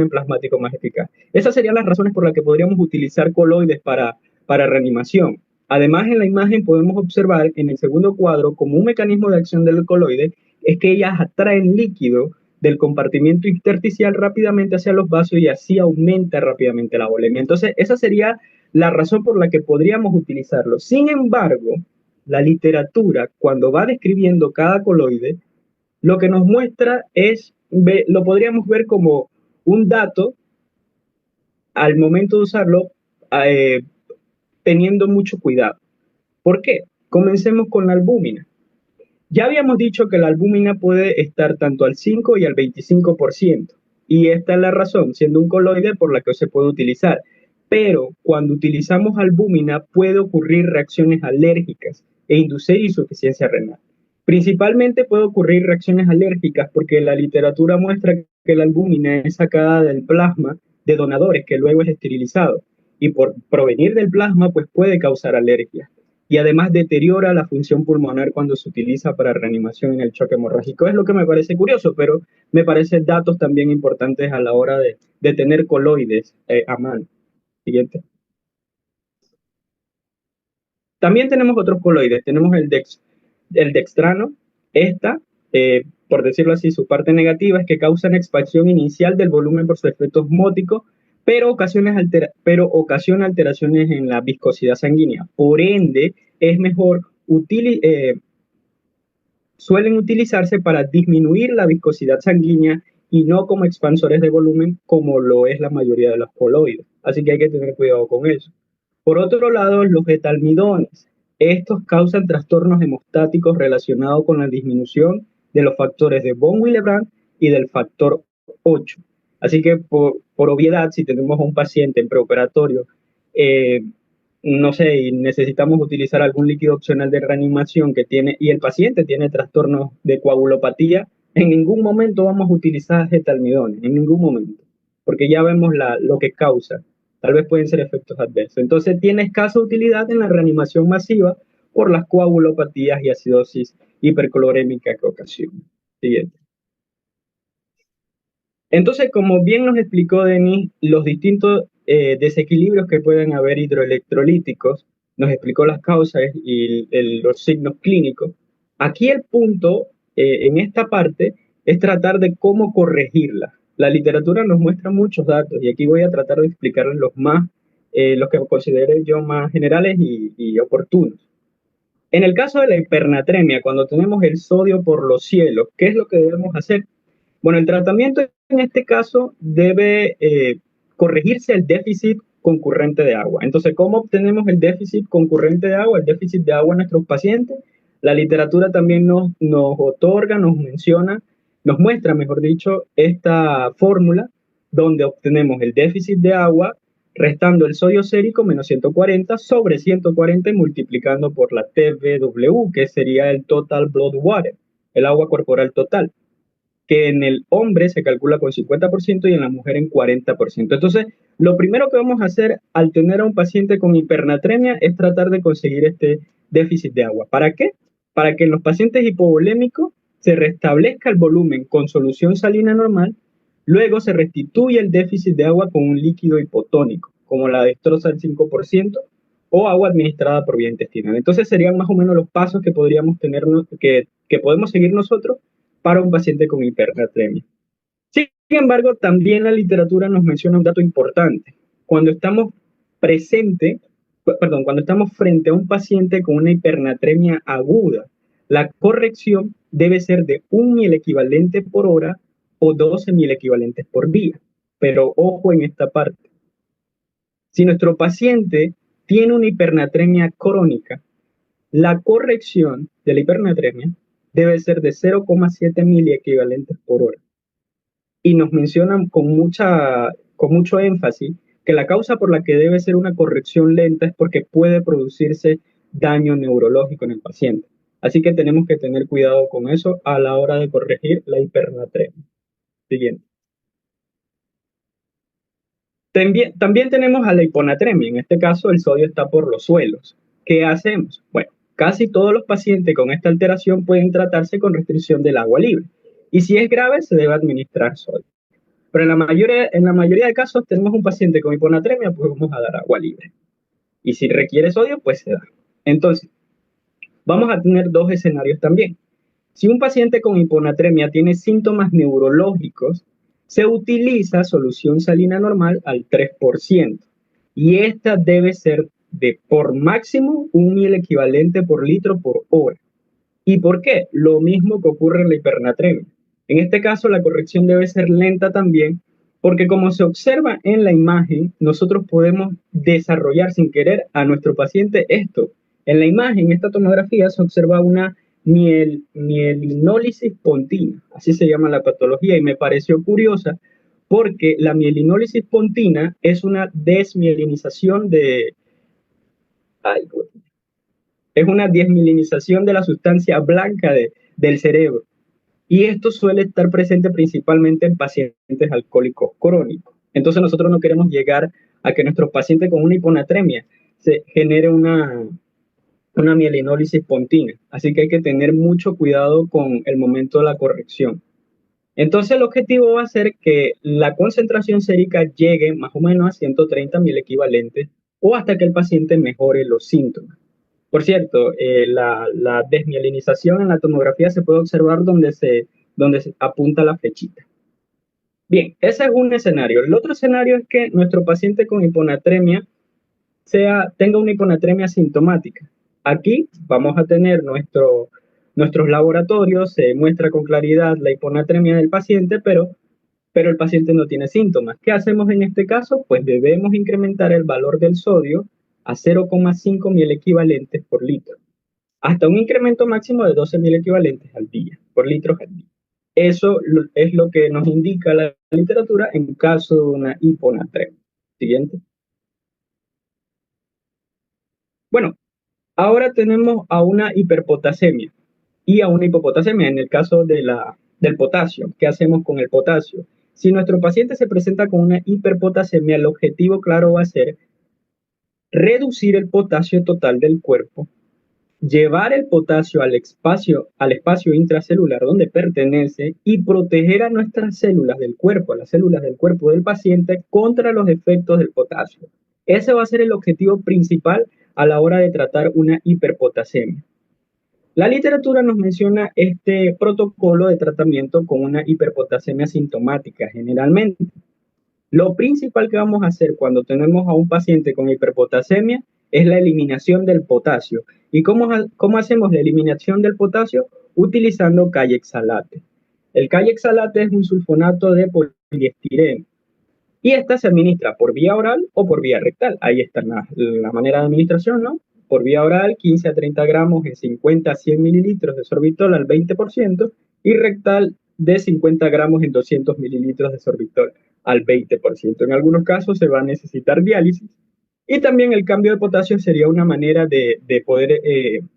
plasmático más eficaz. Esas serían las razones por las que podríamos utilizar coloides para reanimación. Además, en la imagen podemos observar en el segundo cuadro como un mecanismo de acción del coloide es que ellas atraen líquido del compartimiento intersticial rápidamente hacia los vasos y así aumenta rápidamente la volemia. Entonces, esa sería la razón por la que podríamos utilizarlo. Sin embargo, la literatura, cuando va describiendo cada coloide, lo que nos muestra es, lo podríamos ver como un dato al momento de usarlo, eh, teniendo mucho cuidado. ¿Por qué? Comencemos con la albúmina. Ya habíamos dicho que la albúmina puede estar tanto al 5 y al 25%, y esta es la razón, siendo un coloide por la que se puede utilizar. Pero cuando utilizamos albúmina puede ocurrir reacciones alérgicas e inducir insuficiencia renal. Principalmente puede ocurrir reacciones alérgicas porque la literatura muestra que la albúmina es sacada del plasma de donadores que luego es esterilizado y por provenir del plasma pues puede causar alergia y además deteriora la función pulmonar cuando se utiliza para reanimación en el choque hemorrágico. Es lo que me parece curioso, pero me parecen datos también importantes a la hora de tener coloides a mano. Siguiente. También tenemos otros coloides. Tenemos el dextrano. Esta, por decirlo así, su parte negativa es que causa una expansión inicial del volumen por su efecto osmótico, pero ocasiona alteraciones en la viscosidad sanguínea. Por ende, es mejor suelen utilizarse para disminuir la viscosidad sanguínea y no como expansores de volumen como lo es la mayoría de los coloides. Así que hay que tener cuidado con eso. Por otro lado, los betalmidones. Estos causan trastornos hemostáticos relacionados con la disminución de los factores de von Willebrand y del factor 8. Así que por obviedad, si tenemos a un paciente en preoperatorio, eh, no sé, y necesitamos utilizar algún líquido opcional de reanimación que tiene, y el paciente tiene trastornos de coagulopatía, en ningún momento vamos a utilizar getalmidones, en ningún momento, porque ya vemos lo que causa. Tal vez pueden ser efectos adversos. Entonces tiene escasa utilidad en la reanimación masiva por las coagulopatías y acidosis hiperclorémica que ocasiona. Siguiente. Entonces, como bien nos explicó Denis, los distintos desequilibrios que pueden haber hidroelectrolíticos, nos explicó las causas y los signos clínicos. Aquí el punto en esta parte es tratar de cómo corregirla. La literatura nos muestra muchos datos y aquí voy a tratar de explicarles los que considere yo más generales y oportunos. En el caso de la hipernatremia, cuando tenemos el sodio por los cielos, ¿qué es lo que debemos hacer? Bueno, el tratamiento en este caso debe corregirse el déficit concurrente de agua. Entonces, ¿cómo obtenemos el déficit concurrente de agua? El déficit de agua en nuestros pacientes. La literatura también nos otorga, nos menciona, nos muestra, mejor dicho, esta fórmula donde obtenemos el déficit de agua restando el sodio sérico menos 140 sobre 140 y multiplicando por la TBW, que sería el total blood water, el agua corporal total, que en el hombre se calcula con 50% y en la mujer en 40%. Entonces, lo primero que vamos a hacer al tener a un paciente con hipernatremia es tratar de conseguir este déficit de agua. ¿Para qué? Para que en los pacientes hipovolémicos se restablezca el volumen con solución salina normal, luego se restituye el déficit de agua con un líquido hipotónico, como la dextrosa al 5% o agua administrada por vía intestinal. Entonces serían más o menos los pasos que podríamos tener, que podemos seguir nosotros para un paciente con hipernatremia. Sin embargo, también la literatura nos menciona un dato importante. Cuando estamos cuando estamos frente a un paciente con una hipernatremia aguda, la corrección debe ser de 1.000 equivalentes por hora o 12.000 equivalentes por día. Pero ojo en esta parte. Si nuestro paciente tiene una hipernatremia crónica, la corrección de la hipernatremia debe ser de 0,7 equivalentes por hora. Y nos mencionan con mucho énfasis que la causa por la que debe ser una corrección lenta es porque puede producirse daño neurológico en el paciente. Así que tenemos que tener cuidado con eso a la hora de corregir la hipernatremia. Siguiente. También tenemos a la hiponatremia. En este caso, el sodio está por los suelos. ¿Qué hacemos? Bueno, casi todos los pacientes con esta alteración pueden tratarse con restricción del agua libre. Y si es grave, se debe administrar sodio. Pero en la mayoría de casos tenemos un paciente con hiponatremia, pues vamos a dar agua libre. Y si requiere sodio, pues se da. Entonces, vamos a tener dos escenarios también. Si un paciente con hiponatremia tiene síntomas neurológicos, se utiliza solución salina normal al 3%. Y esta debe ser de por máximo 1.000 equivalente por litro por hora. ¿Y por qué? Lo mismo que ocurre en la hipernatremia. En este caso, la corrección debe ser lenta también, porque como se observa en la imagen, nosotros podemos desarrollar sin querer a nuestro paciente esto. En la imagen, esta tomografía, se observa una mielinólisis pontina, así se llama la patología, y me pareció curiosa porque la mielinólisis pontina es una desmielinización ay, es una desmielinización de la sustancia blanca del cerebro. Y esto suele estar presente principalmente en pacientes alcohólicos crónicos. Entonces nosotros no queremos llegar a que nuestros pacientes con una hiponatremia se genere una mielinólisis pontina. Así que hay que tener mucho cuidado con el momento de la corrección. Entonces el objetivo va a ser que la concentración sérica llegue más o menos a 130.000 equivalentes o hasta que el paciente mejore los síntomas. Por cierto, la desmielinización en la tomografía se puede observar donde se apunta la flechita. Bien, ese es un escenario. El otro escenario es que nuestro paciente con hiponatremia tenga una hiponatremia sintomática. Aquí vamos a tener nuestros laboratorios, se muestra con claridad la hiponatremia del paciente, pero el paciente no tiene síntomas. ¿Qué hacemos en este caso? Pues debemos incrementar el valor del sodio a 0,5 equivalentes por litro, hasta un incremento máximo de 12.000 equivalentes al día, por litros al día. Eso es lo que nos indica la literatura en caso de una hiponatremia. Siguiente. Bueno, ahora tenemos a una hiperpotasemia y a una hipopotasemia en el caso del potasio. ¿Qué hacemos con el potasio? Si nuestro paciente se presenta con una hiperpotasemia, el objetivo claro va a ser reducir el potasio total del cuerpo, llevar el potasio al espacio intracelular donde pertenece y proteger a nuestras células del cuerpo, a las células del cuerpo del paciente contra los efectos del potasio. Ese va a ser el objetivo principal a la hora de tratar una hiperpotasemia. La literatura nos menciona este protocolo de tratamiento con una hiperpotasemia sintomática generalmente. Lo principal que vamos a hacer cuando tenemos a un paciente con hiperpotasemia es la eliminación del potasio. ¿Y cómo hacemos la eliminación del potasio? Utilizando kayexalate. El kayexalate es un sulfonato de poliestireno y esta se administra por vía oral o por vía rectal. Ahí está la manera de administración, ¿no? Por vía oral, 15 a 30 gramos en 50 a 100 mililitros de sorbitol al 20% y rectal de 50 gramos en 200 mililitros de sorbitol al 20%. En algunos casos se va a necesitar diálisis. Y también el cambio de potasio sería una manera de poder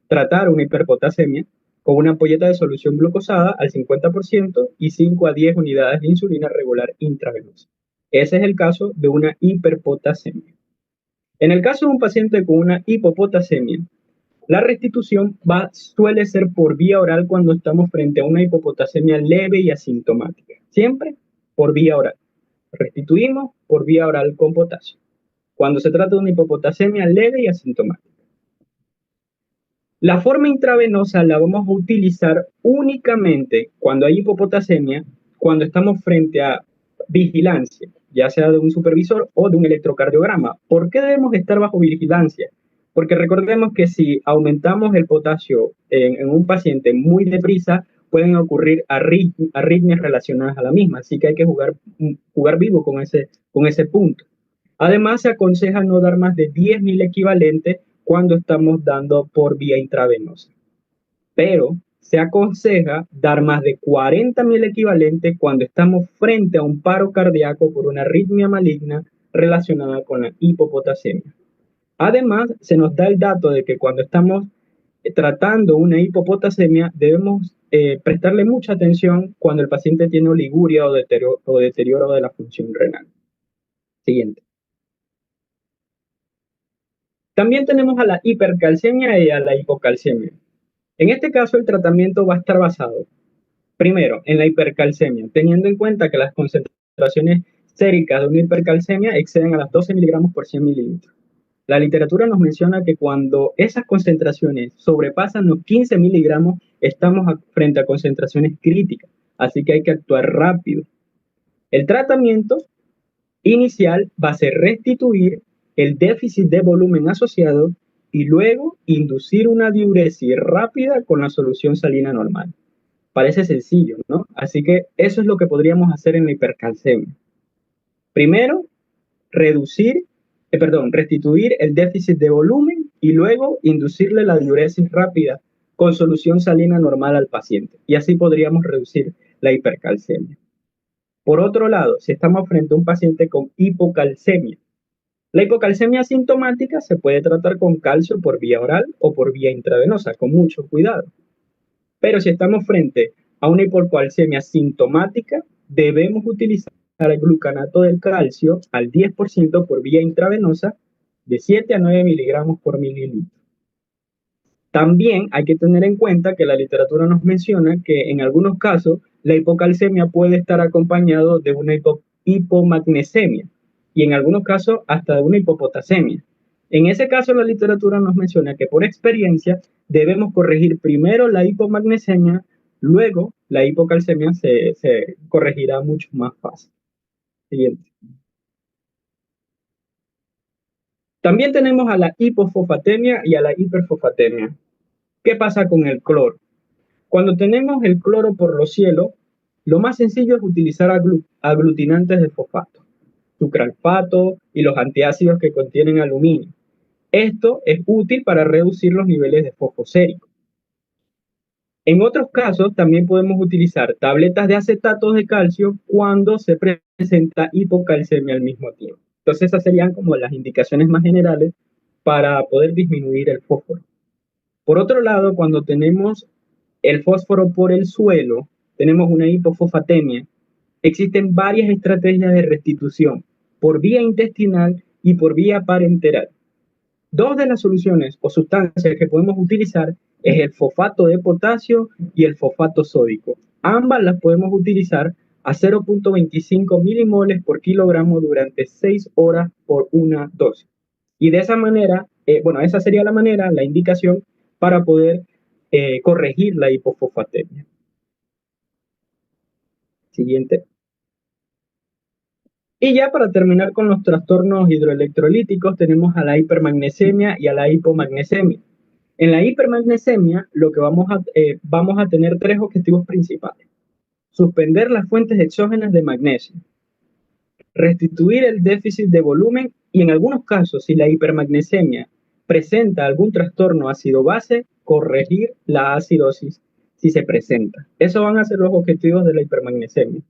tratar una hiperpotasemia con una ampolleta de solución glucosada al 50% y 5 a 10 unidades de insulina regular intravenosa. Ese es el caso de una hiperpotasemia. En el caso de un paciente con una hipopotasemia, la restitución suele ser por vía oral cuando estamos frente a una hipopotasemia leve y asintomática. Siempre por vía oral. Restituimos por vía oral con potasio. Cuando se trata de una hipopotasemia leve y asintomática. La forma intravenosa la vamos a utilizar únicamente cuando hay hipopotasemia, cuando estamos frente a vigilancia, ya sea de un supervisor o de un electrocardiograma. ¿Por qué debemos estar bajo vigilancia? Porque recordemos que si aumentamos el potasio en un paciente muy deprisa, pueden ocurrir arritmias relacionadas a la misma, así que hay que jugar vivo con ese punto. Además, se aconseja no dar más de 10.000 equivalentes cuando estamos dando por vía intravenosa, pero se aconseja dar más de 40.000 equivalentes cuando estamos frente a un paro cardíaco por una arritmia maligna relacionada con la hipopotasemia. Además, se nos da el dato de que cuando estamos tratando una hipopotasemia debemos prestarle mucha atención cuando el paciente tiene oliguria o deterioro de la función renal. Siguiente. También tenemos a la hipercalcemia y a la hipocalcemia. En este caso, el tratamiento va a estar basado, primero, en la hipercalcemia, teniendo en cuenta que las concentraciones séricas de una hipercalcemia exceden a las 12 miligramos por 100 mililitros. La literatura nos menciona que cuando esas concentraciones sobrepasan los 15 miligramos, estamos frente a concentraciones críticas, así que hay que actuar rápido. El tratamiento inicial va a ser restituir el déficit de volumen asociado y luego inducir una diuresis rápida con la solución salina normal. Parece sencillo, ¿no? Así que eso es lo que podríamos hacer en la hipercalcemia. Primero, restituir el déficit de volumen y luego inducirle la diuresis rápida con solución salina normal al paciente. Y así podríamos reducir la hipercalcemia. Por otro lado, si estamos frente a un paciente con hipocalcemia, la hipocalcemia asintomática se puede tratar con calcio por vía oral o por vía intravenosa, con mucho cuidado. Pero si estamos frente a una hipocalcemia sintomática, debemos utilizar el glucanato del calcio al 10% por vía intravenosa de 7 a 9 miligramos por mililitro. También hay que tener en cuenta que la literatura nos menciona que en algunos casos la hipocalcemia puede estar acompañado de una hipomagnesemia y en algunos casos hasta de una hipopotasemia. En ese caso la literatura nos menciona que por experiencia debemos corregir primero la hipomagnesemia, luego la hipocalcemia se corregirá mucho más fácil. Siguiente. También tenemos a la hipofosfatemia y a la hiperfosfatemia. ¿Qué pasa con el cloro? Cuando tenemos el cloro por los cielos, lo más sencillo es utilizar aglutinantes de fosfato, sucralfato y los antiácidos que contienen aluminio. Esto es útil para reducir los niveles de fosfosérico. En otros casos, también podemos utilizar tabletas de acetatos de calcio cuando se presenta hipocalcemia al mismo tiempo. Entonces, esas serían como las indicaciones más generales para poder disminuir el fósforo. Por otro lado, cuando tenemos el fósforo por el suelo, tenemos una hipofosfatemia. Existen varias estrategias de restitución por vía intestinal y por vía parenteral. Dos de las soluciones o sustancias que podemos utilizar es el fosfato de potasio y el fosfato sódico. Ambas las podemos utilizar a 0.25 milimoles por kilogramo durante 6 horas por una dosis. Y de esa manera, esa sería la manera, la indicación para poder corregir la hipofosfatemia. Siguiente. Y ya para terminar con los trastornos hidroelectrolíticos, tenemos a la hipermagnesemia y a la hipomagnesemia. En la hipermagnesemia, lo que vamos a tener tres objetivos principales. Suspender las fuentes exógenas de magnesio, restituir el déficit de volumen y en algunos casos, si la hipermagnesemia presenta algún trastorno ácido-base, corregir la acidosis si se presenta. Esos van a ser los objetivos de la hipermagnesemia.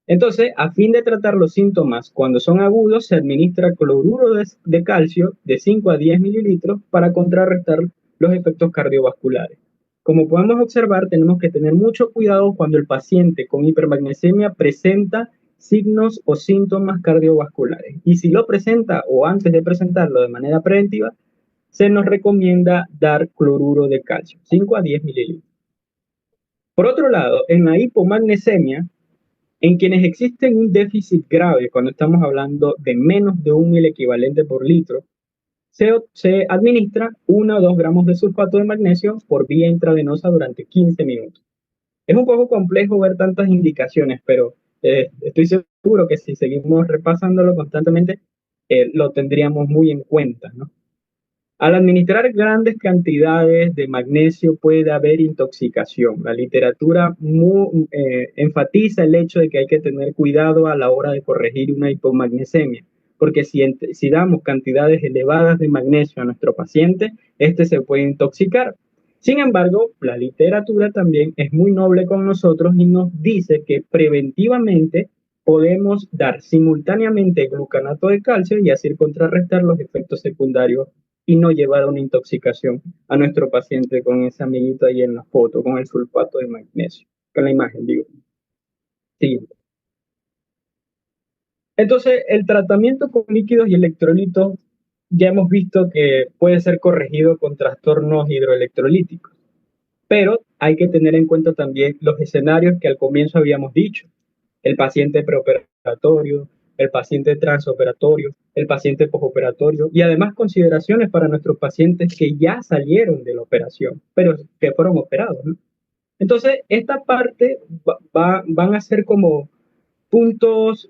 Entonces, a fin de tratar los síntomas cuando son agudos, se administra cloruro de calcio de 5 a 10 mililitros para contrarrestar los efectos cardiovasculares. Como podemos observar, tenemos que tener mucho cuidado cuando el paciente con hipermagnesemia presenta signos o síntomas cardiovasculares. Y si lo presenta o antes de presentarlo de manera preventiva, se nos recomienda dar cloruro de calcio, 5 a 10 mililitros. Por otro lado, en la hipomagnesemia, en quienes existen un déficit grave, cuando estamos hablando de menos de 1 mil equivalente por litro, se administra 1 o 2 gramos de sulfato de magnesio por vía intravenosa durante 15 minutos. Es un poco complejo ver tantas indicaciones, pero estoy seguro que si seguimos repasándolo constantemente, lo tendríamos muy en cuenta, ¿no? Al administrar grandes cantidades de magnesio puede haber intoxicación. La literatura enfatiza el hecho de que hay que tener cuidado a la hora de corregir una hipomagnesemia, porque si damos cantidades elevadas de magnesio a nuestro paciente, este se puede intoxicar. Sin embargo, la literatura también es muy noble con nosotros y nos dice que preventivamente podemos dar simultáneamente glucanato de calcio y así contrarrestar los efectos secundarios y no llevar a una intoxicación a nuestro paciente con ese amiguito ahí en la foto, con el sulfato de magnesio, con la imagen, digo. Sí. Entonces, el tratamiento con líquidos y electrolitos ya hemos visto que puede ser corregido con trastornos hidroelectrolíticos, pero hay que tener en cuenta también los escenarios que al comienzo habíamos dicho: el paciente preoperatorio, el paciente transoperatorio, el paciente postoperatorio y además consideraciones para nuestros pacientes que ya salieron de la operación, pero que fueron operados, ¿no? Entonces, esta parte van a ser como puntos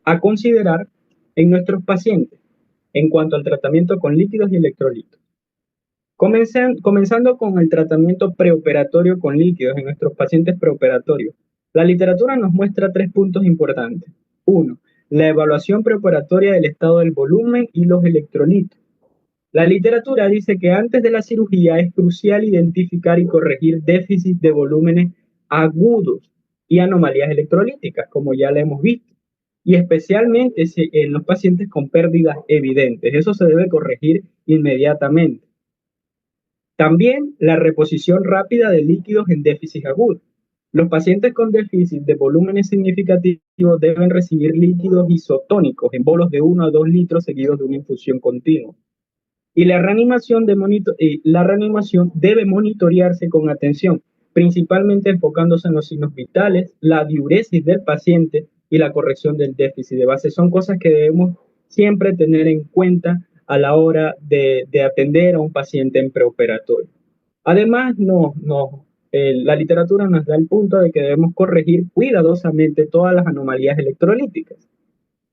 a considerar en nuestros pacientes en cuanto al tratamiento con líquidos y electrolitos. Comenzando con el tratamiento preoperatorio con líquidos en nuestros pacientes preoperatorios. La literatura nos muestra 3 puntos importantes. Uno, la evaluación preoperatoria del estado del volumen y los electrolitos. La literatura dice que antes de la cirugía es crucial identificar y corregir déficits de volúmenes agudos y anomalías electrolíticas, como ya lo hemos visto, y especialmente en los pacientes con pérdidas evidentes. Eso se debe corregir inmediatamente. También la reposición rápida de líquidos en déficit agudo. Los pacientes con déficit de volúmenes significativos deben recibir líquidos isotónicos en bolos de 1 a 2 litros seguidos de una infusión continua. Y la reanimación debe monitorearse con atención, principalmente enfocándose en los signos vitales, la diuresis del paciente y la corrección del déficit de base. Son cosas que debemos siempre tener en cuenta a la hora de atender a un paciente en preoperatorio. Además, la literatura nos da el punto de que debemos corregir cuidadosamente todas las anomalías electrolíticas.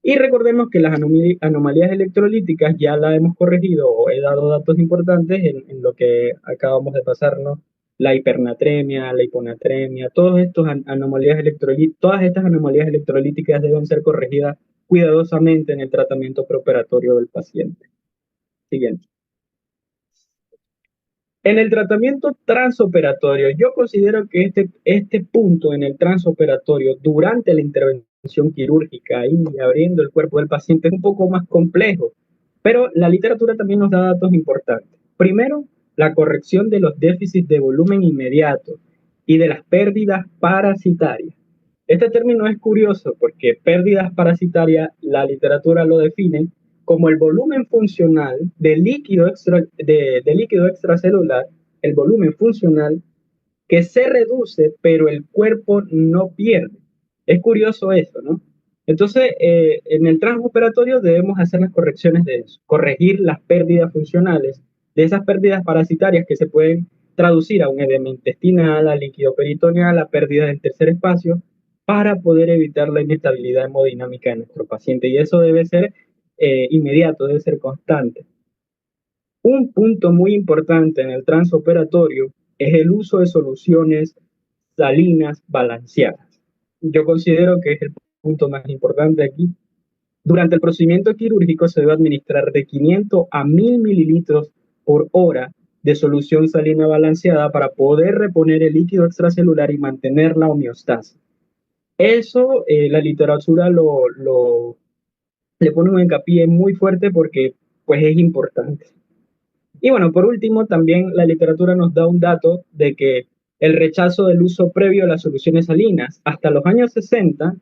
Y recordemos que las anomalías electrolíticas ya las hemos corregido o he dado datos importantes en lo que acabamos de pasarnos: la hipernatremia, la hiponatremia, todas estas anomalías electrolíticas deben ser corregidas cuidadosamente en el tratamiento preoperatorio del paciente. Siguiente. En el tratamiento transoperatorio, yo considero que este punto en el transoperatorio, durante la intervención quirúrgica y abriendo el cuerpo del paciente, es un poco más complejo, pero la literatura también nos da datos importantes. Primero, la corrección de los déficits de volumen inmediato y de las pérdidas parasitarias. Este término es curioso porque pérdidas parasitarias, la literatura lo define como el volumen funcional de líquido extracelular, el volumen funcional que se reduce, pero el cuerpo no pierde. Es curioso eso, ¿no? Entonces, en el transoperatorio debemos hacer las correcciones de eso, corregir las pérdidas funcionales, de esas pérdidas parasitarias que se pueden traducir a un edema intestinal, a líquido peritoneal, a pérdida del tercer espacio, para poder evitar la inestabilidad hemodinámica de nuestro paciente. Y eso debe ser inmediato, debe ser constante. Un punto muy importante en el transoperatorio es el uso de soluciones salinas balanceadas. Yo considero que es el punto más importante aquí. Durante el procedimiento quirúrgico se debe administrar de 500 a 1000 mililitros por hora de solución salina balanceada para poder reponer el líquido extracelular y mantener la homeostasis. Eso, la literatura le pone un hincapié muy fuerte porque pues es importante. Y bueno, por último, también la literatura nos da un dato de que el rechazo del uso previo de las soluciones salinas. Hasta los años 60,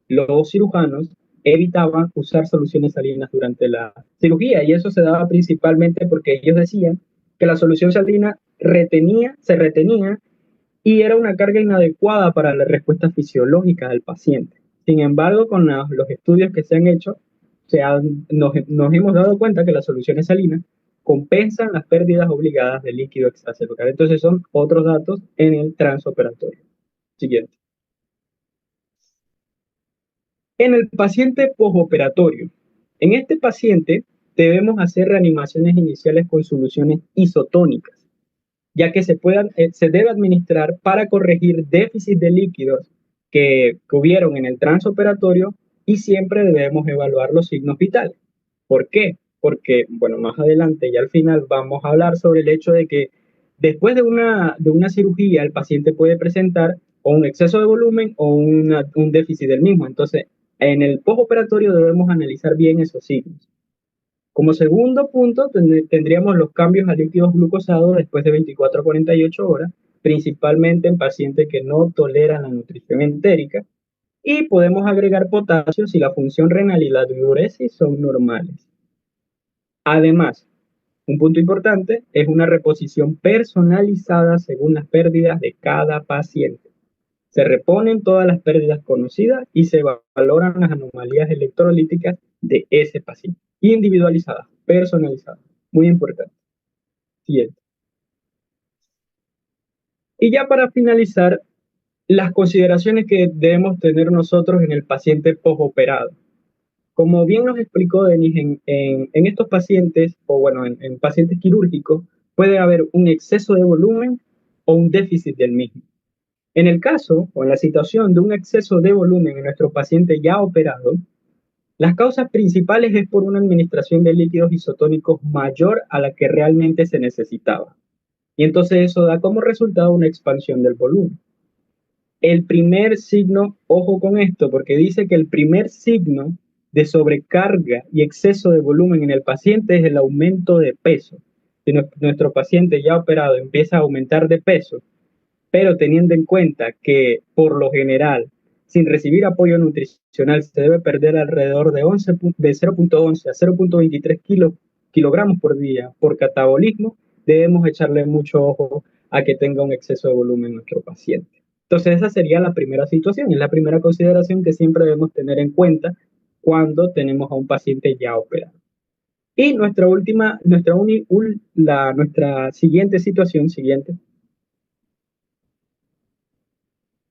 los cirujanos evitaban usar soluciones salinas durante la cirugía y eso se daba principalmente porque ellos decían que la solución salina se retenía y era una carga inadecuada para la respuesta fisiológica del paciente. Sin embargo, con los estudios que se han hecho, nos hemos dado cuenta que las soluciones salinas compensan las pérdidas obligadas de líquido extracelular. Entonces son otros datos en el transoperatorio. Siguiente. En el paciente postoperatorio. En este paciente debemos hacer reanimaciones iniciales con soluciones isotónicas, ya que se debe administrar para corregir déficit de líquidos que hubieron en el transoperatorio y siempre debemos evaluar los signos vitales. ¿Por qué? Porque, bueno, más adelante y al final vamos a hablar sobre el hecho de que después de una cirugía el paciente puede presentar o un exceso de volumen o un déficit del mismo. Entonces, en el postoperatorio debemos analizar bien esos signos. Como segundo punto, tendríamos los cambios a líquidos glucosados después de 24 a 48 horas, principalmente en pacientes que no toleran la nutrición entérica, y podemos agregar potasio si la función renal y la diuresis son normales. Además, un punto importante es una reposición personalizada según las pérdidas de cada paciente. Se reponen todas las pérdidas conocidas y se valoran las anomalías electrolíticas de ese paciente. Individualizadas, personalizadas. Muy importante. Siguiente. Y ya para finalizar, las consideraciones que debemos tener nosotros en el paciente postoperado. Como bien nos explicó Denis, en estos pacientes, o bueno, en pacientes quirúrgicos, puede haber un exceso de volumen o un déficit del mismo. En el caso o en la situación de un exceso de volumen en nuestro paciente ya operado, las causas principales es por una administración de líquidos isotónicos mayor a la que realmente se necesitaba. Y entonces eso da como resultado una expansión del volumen. El primer signo, ojo con esto, porque dice que el primer signo de sobrecarga y exceso de volumen en el paciente es el aumento de peso. Si nuestro paciente ya operado empieza a aumentar de peso, pero teniendo en cuenta que por lo general, sin recibir apoyo nutricional, se debe perder alrededor de 0,11 a 0,23 kilogramos por día por catabolismo, debemos echarle mucho ojo a que tenga un exceso de volumen nuestro paciente. Entonces, esa sería la primera situación, es la primera consideración que siempre debemos tener en cuenta cuando tenemos a un paciente ya operado. Y nuestra siguiente situación,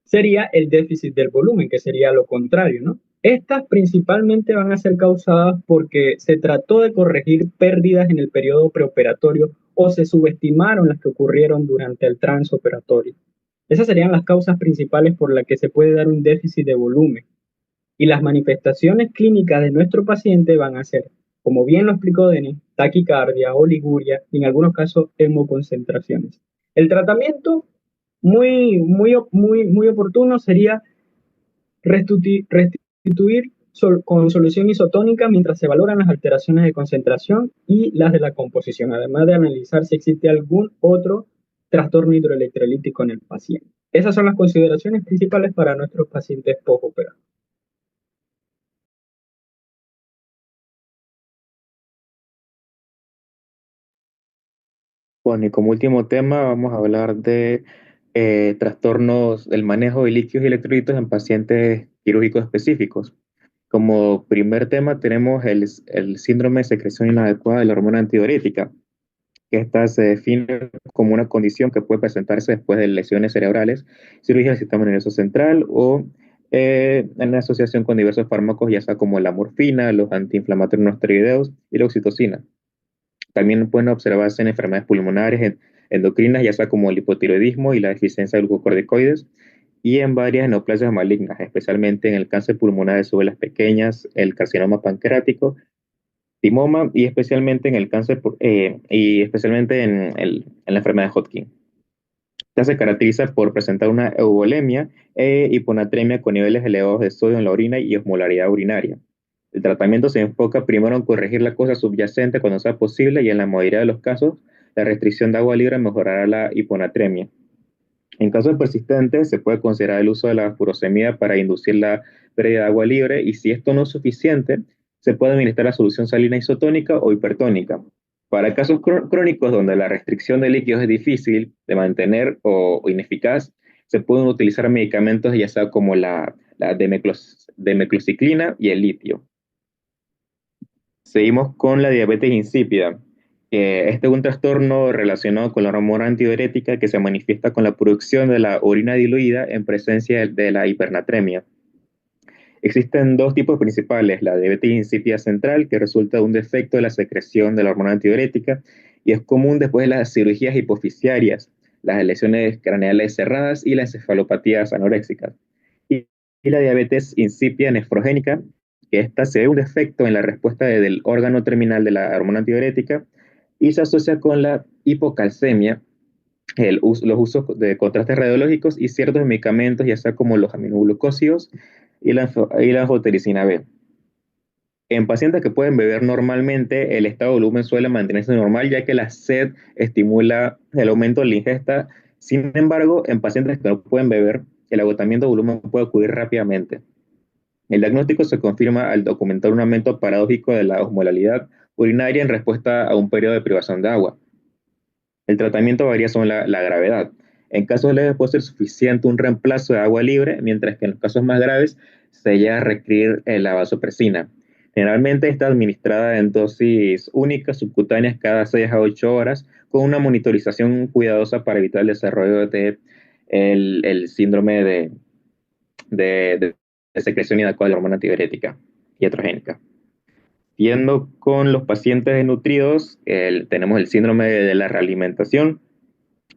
sería el déficit del volumen, que sería lo contrario, ¿no? Estas principalmente van a ser causadas porque se trató de corregir pérdidas en el periodo preoperatorio o se subestimaron las que ocurrieron durante el transoperatorio. Esas serían las causas principales por las que se puede dar un déficit de volumen. Y las manifestaciones clínicas de nuestro paciente van a ser, como bien lo explicó Denis, taquicardia, oliguria y en algunos casos hemoconcentraciones. El tratamiento muy oportuno sería restituir con solución isotónica mientras se valoran las alteraciones de concentración y las de la composición, además de analizar si existe algún otro trastorno hidroelectrolítico en el paciente. Esas son las consideraciones principales para nuestros pacientes postoperados. Bueno, y como último tema vamos a hablar de trastornos del manejo de líquidos y electrolitos en pacientes quirúrgicos específicos. Como primer tema tenemos el síndrome de secreción inadecuada de la hormona antidiurética, que esta se define como una condición que puede presentarse después de lesiones cerebrales, cirugía del sistema nervioso central o en asociación con diversos fármacos, ya sea como la morfina, los antiinflamatorios no esteroideos y la oxitocina. También pueden observarse en enfermedades pulmonares, endocrinas, ya sea como el hipotiroidismo y la deficiencia de glucocorticoides, y en varias neoplasias malignas, especialmente en el cáncer pulmonar de células pequeñas, el carcinoma pancreático, timoma y especialmente en el cáncer y especialmente en la enfermedad de Hodgkin. Esta se caracteriza por presentar una euvolemia e hiponatremia con niveles elevados de sodio en la orina y osmolaridad urinaria. El tratamiento se enfoca primero en corregir la cosa subyacente cuando sea posible y en la mayoría de los casos, la restricción de agua libre mejorará la hiponatremia. En casos persistentes, se puede considerar el uso de la furosemida para inducir la pérdida de agua libre y si esto no es suficiente, se puede administrar la solución salina isotónica o hipertónica. Para casos crónicos donde la restricción de líquidos es difícil de mantener o ineficaz, se pueden utilizar medicamentos ya sea como la demeclociclina y el litio. Seguimos con la diabetes insípida. Este es un trastorno relacionado con la hormona antidiurética que se manifiesta con la producción de la orina diluida en presencia de la hipernatremia. Existen dos tipos principales, la diabetes insípida central, que resulta de un defecto de la secreción de la hormona antidiurética y es común después de las cirugías hipoficiarias, las lesiones craneales cerradas y las encefalopatías anoréxicas. Y la diabetes insípida nefrogénica, que esta se ve un defecto en la respuesta del órgano terminal de la hormona antidiurética y se asocia con la hipocalcemia, los usos de contrastes radiológicos y ciertos medicamentos, ya sea como los aminoglucósidos y la anfotericina B. En pacientes que pueden beber normalmente, el estado de volumen suele mantenerse normal, ya que la sed estimula el aumento de la ingesta. Sin embargo, en pacientes que no pueden beber, el agotamiento de volumen puede ocurrir rápidamente. El diagnóstico se confirma al documentar un aumento paradójico de la osmolalidad urinaria en respuesta a un periodo de privación de agua. El tratamiento varía según la gravedad. En casos leves puede ser suficiente un reemplazo de agua libre, mientras que en los casos más graves se llega a requerir la vasopresina. Generalmente está administrada en dosis únicas subcutáneas cada 6 a 8 horas, con una monitorización cuidadosa para evitar el desarrollo de el síndrome de secreción inadecuada de la hormona antidiurética iatrogénica. Siguiendo con los pacientes desnutridos, tenemos el síndrome de la realimentación,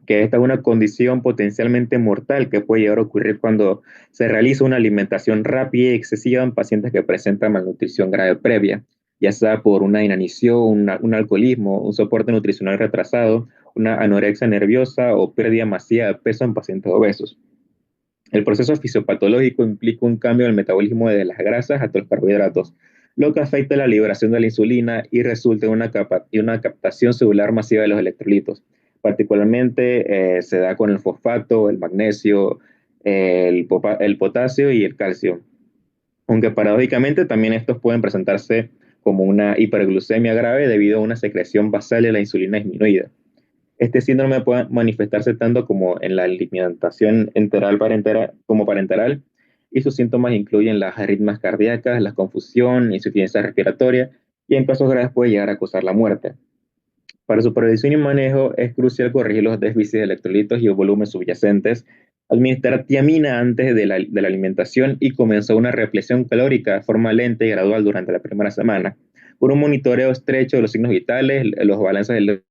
que esta es una condición potencialmente mortal que puede llegar a ocurrir cuando se realiza una alimentación rápida y excesiva en pacientes que presentan malnutrición grave previa, ya sea por una inanición, un alcoholismo, un soporte nutricional retrasado, una anorexia nerviosa o pérdida masiva de peso en pacientes obesos. El proceso fisiopatológico implica un cambio en el metabolismo de las grasas hasta los carbohidratos, lo que afecta la liberación de la insulina y resulta en una captación celular masiva de los electrolitos. Particularmente se da con el fosfato, el magnesio, el potasio y el calcio. Aunque paradójicamente también estos pueden presentarse como una hiperglucemia grave debido a una secreción basal de la insulina disminuida. Este síndrome puede manifestarse tanto como en la alimentación enteral como parenteral, y sus síntomas incluyen las arritmias cardíacas, la confusión, insuficiencia respiratoria, y en casos graves puede llegar a causar la muerte. Para su prevención y manejo es crucial corregir los déficits de electrolitos y el volumen subyacentes, administrar tiamina antes de la alimentación y comenzar una repleción calórica de forma lenta y gradual durante la primera semana, con un monitoreo estrecho de los signos vitales, los balances de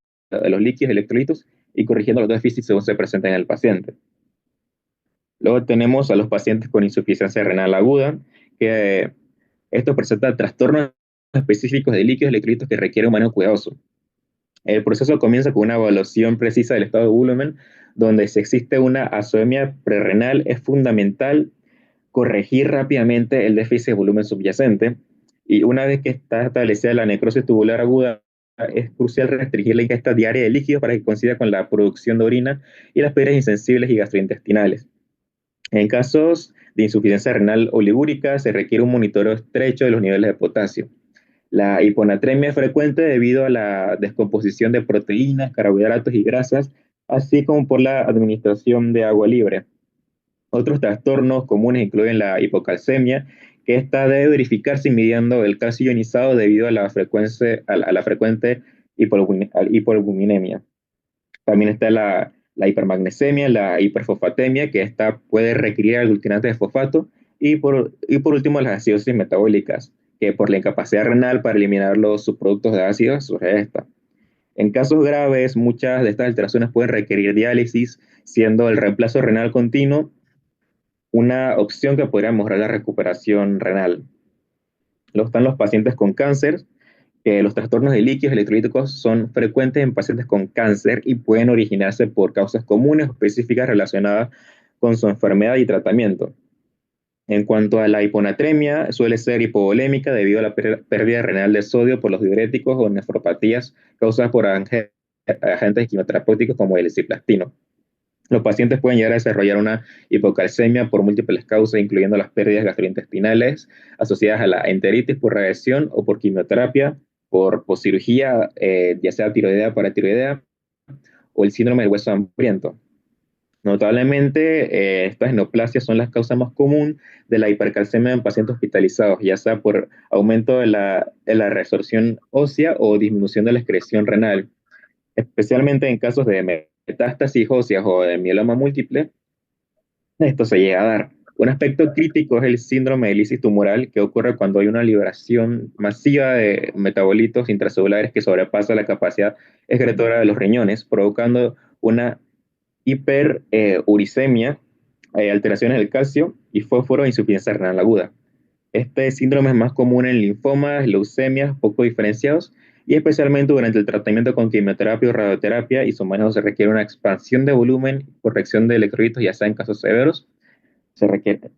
los líquidos y electrolitos y corrigiendo los déficits según se presenten en el paciente. Luego tenemos a los pacientes con insuficiencia renal aguda, que estos presentan trastornos específicos de líquidos y electrolitos que requieren un manejo cuidadoso. El proceso comienza con una evaluación precisa del estado de volumen, donde si existe una azoemia prerrenal es fundamental corregir rápidamente el déficit de volumen subyacente y una vez que está establecida la necrosis tubular aguda, es crucial restringir la ingesta diaria de líquidos para que coincida con la producción de orina y las pérdida insensibles y gastrointestinales. En casos de insuficiencia renal oligúrica se requiere un monitoreo estrecho de los niveles de potasio. La hiponatremia es frecuente debido a la descomposición de proteínas, carbohidratos y grasas, así como por la administración de agua libre. Otros trastornos comunes incluyen la hipocalcemia, que esta debe verificarse midiendo el calcio ionizado debido a la frecuente hipoalbuminemia. También está la hipermagnesemia, la hiperfosfatemia, que esta puede requerir aglutinantes de fosfato, y por último las acidosis metabólicas, que por la incapacidad renal para eliminar los subproductos de ácidos surge esta. En casos graves, muchas de estas alteraciones pueden requerir diálisis, siendo el reemplazo renal continuo una opción que podría mejorar la recuperación renal. Luego están los pacientes con cáncer, que los trastornos de líquidos electrolíticos son frecuentes en pacientes con cáncer y pueden originarse por causas comunes o específicas relacionadas con su enfermedad y tratamiento. En cuanto a la hiponatremia, suele ser hipovolémica debido a la pérdida renal de sodio por los diuréticos o nefropatías causadas por agentes quimioterapéuticos como el ciplastino. Los pacientes pueden llegar a desarrollar una hipocalcemia por múltiples causas, incluyendo las pérdidas gastrointestinales asociadas a la enteritis por radiación o por quimioterapia, por cirugía, ya sea tiroidea, paratiroidea, o el síndrome del hueso hambriento. Notablemente, estas neoplasias son las causas más comunes de la hipercalcemia en pacientes hospitalizados, ya sea por aumento de la resorción ósea o disminución de la excreción renal, especialmente en casos de metástasis óseas o de mieloma múltiple. Esto se llega a dar. Un aspecto crítico es el síndrome de lisis tumoral, que ocurre cuando hay una liberación masiva de metabolitos intracelulares que sobrepasa la capacidad excretora de los riñones, provocando una hiperuricemia, alteraciones del calcio y fósforo e insuficiencia renal aguda. Este síndrome es más común en linfomas, leucemias poco diferenciados y especialmente durante el tratamiento con quimioterapia o radioterapia, y su manejo se requiere una expansión de volumen, corrección de electrolitos, ya sea en casos severos, se, requiere,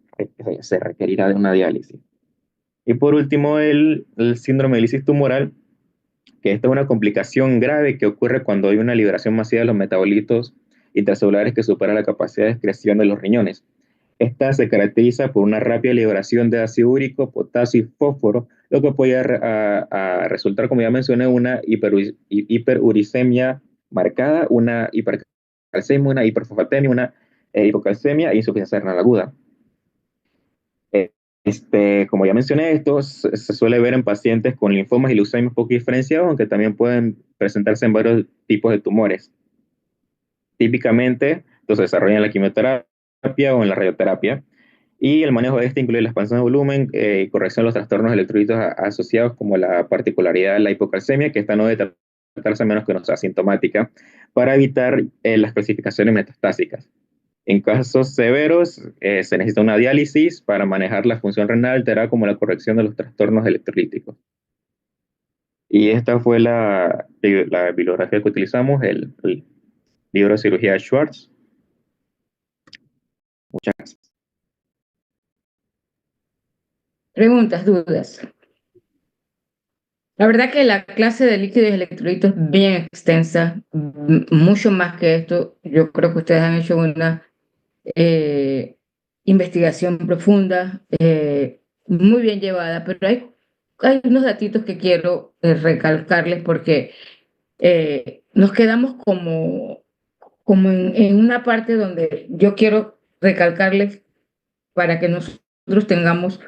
se requerirá de una diálisis. Y por último, el síndrome de lisis tumoral, que esta es una complicación grave que ocurre cuando hay una liberación masiva de los metabolitos intracelulares que supera la capacidad de excreción de los riñones. Esta se caracteriza por una rápida liberación de ácido úrico, potasio y fósforo, lo que puede a resultar, como ya mencioné, una hiperuricemia marcada, una hipercalcemia, una hiperfosfatemia, una hipocalcemia e insuficiencia renal aguda. Como ya mencioné, esto se suele ver en pacientes con linfomas y leucemias poco diferenciados, aunque también pueden presentarse en varios tipos de tumores. Típicamente, se desarrolla en la quimioterapia o en la radioterapia, y el manejo de este incluye la expansión de volumen y corrección de los trastornos electrolíticos asociados, como la particularidad de la hipocalcemia, que esta no debe tratarse menos que no sea asintomática, para evitar las clasificaciones metastásicas. En casos severos, se necesita una diálisis para manejar la función renal alterada, como la corrección de los trastornos electrolíticos. Y esta fue la bibliografía que utilizamos, el libro de cirugía de Schwartz. Muchas gracias. Preguntas, dudas. La verdad que la clase de líquidos y electrolitos es bien extensa, mucho más que esto. Yo creo que ustedes han hecho una investigación profunda, muy bien llevada, pero hay unos datitos que quiero recalcarles porque nos quedamos como en una parte donde yo quiero recalcarles para que nosotros tengamos,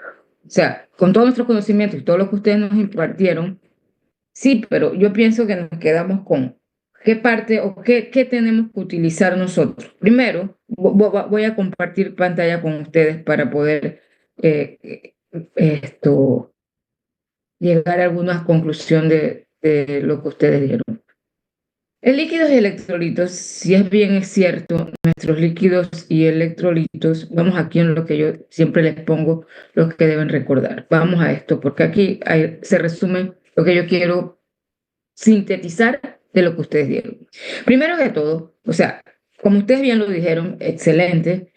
o sea, con todos nuestros conocimientos y todo lo que ustedes nos impartieron, sí, pero yo pienso que nos quedamos con qué parte o qué tenemos que utilizar nosotros. Primero, voy a compartir pantalla con ustedes para poder esto, llegar a algunas conclusiones de lo que ustedes dieron. En líquidos y electrolitos, si es bien es cierto, nuestros líquidos y electrolitos, vamos aquí en lo que yo siempre les pongo, lo que deben recordar. Vamos a esto, porque aquí se resume lo que yo quiero sintetizar de lo que ustedes dieron. Primero que todo, o sea, como ustedes bien lo dijeron, excelente,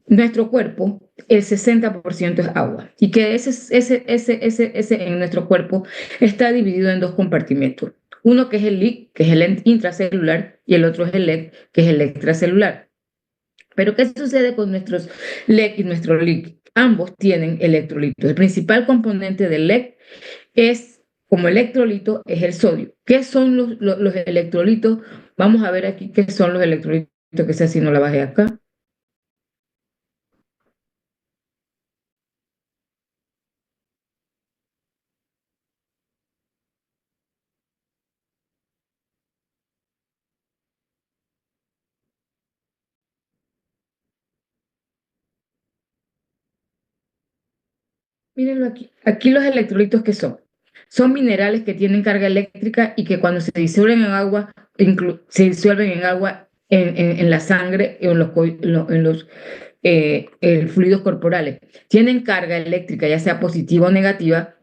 nuestro cuerpo, el 60% es agua, y que ese en nuestro cuerpo está dividido en dos compartimentos. Uno que es el LIC, que es el intracelular, y el otro es el LEC, que es el extracelular. Pero ¿qué sucede con nuestros LEC y nuestro LIC? Ambos tienen electrolitos. El principal componente del LEC es, como electrolito, es el sodio. ¿Qué son los electrolitos? Vamos a ver aquí qué son los electrolitos, que sea si no la bajé acá. Mírenlo aquí. Aquí los electrolitos que son minerales que tienen carga eléctrica y que cuando se disuelven en agua, se disuelven en agua en la sangre o en los fluidos corporales. Tienen carga eléctrica, ya sea positiva o negativa,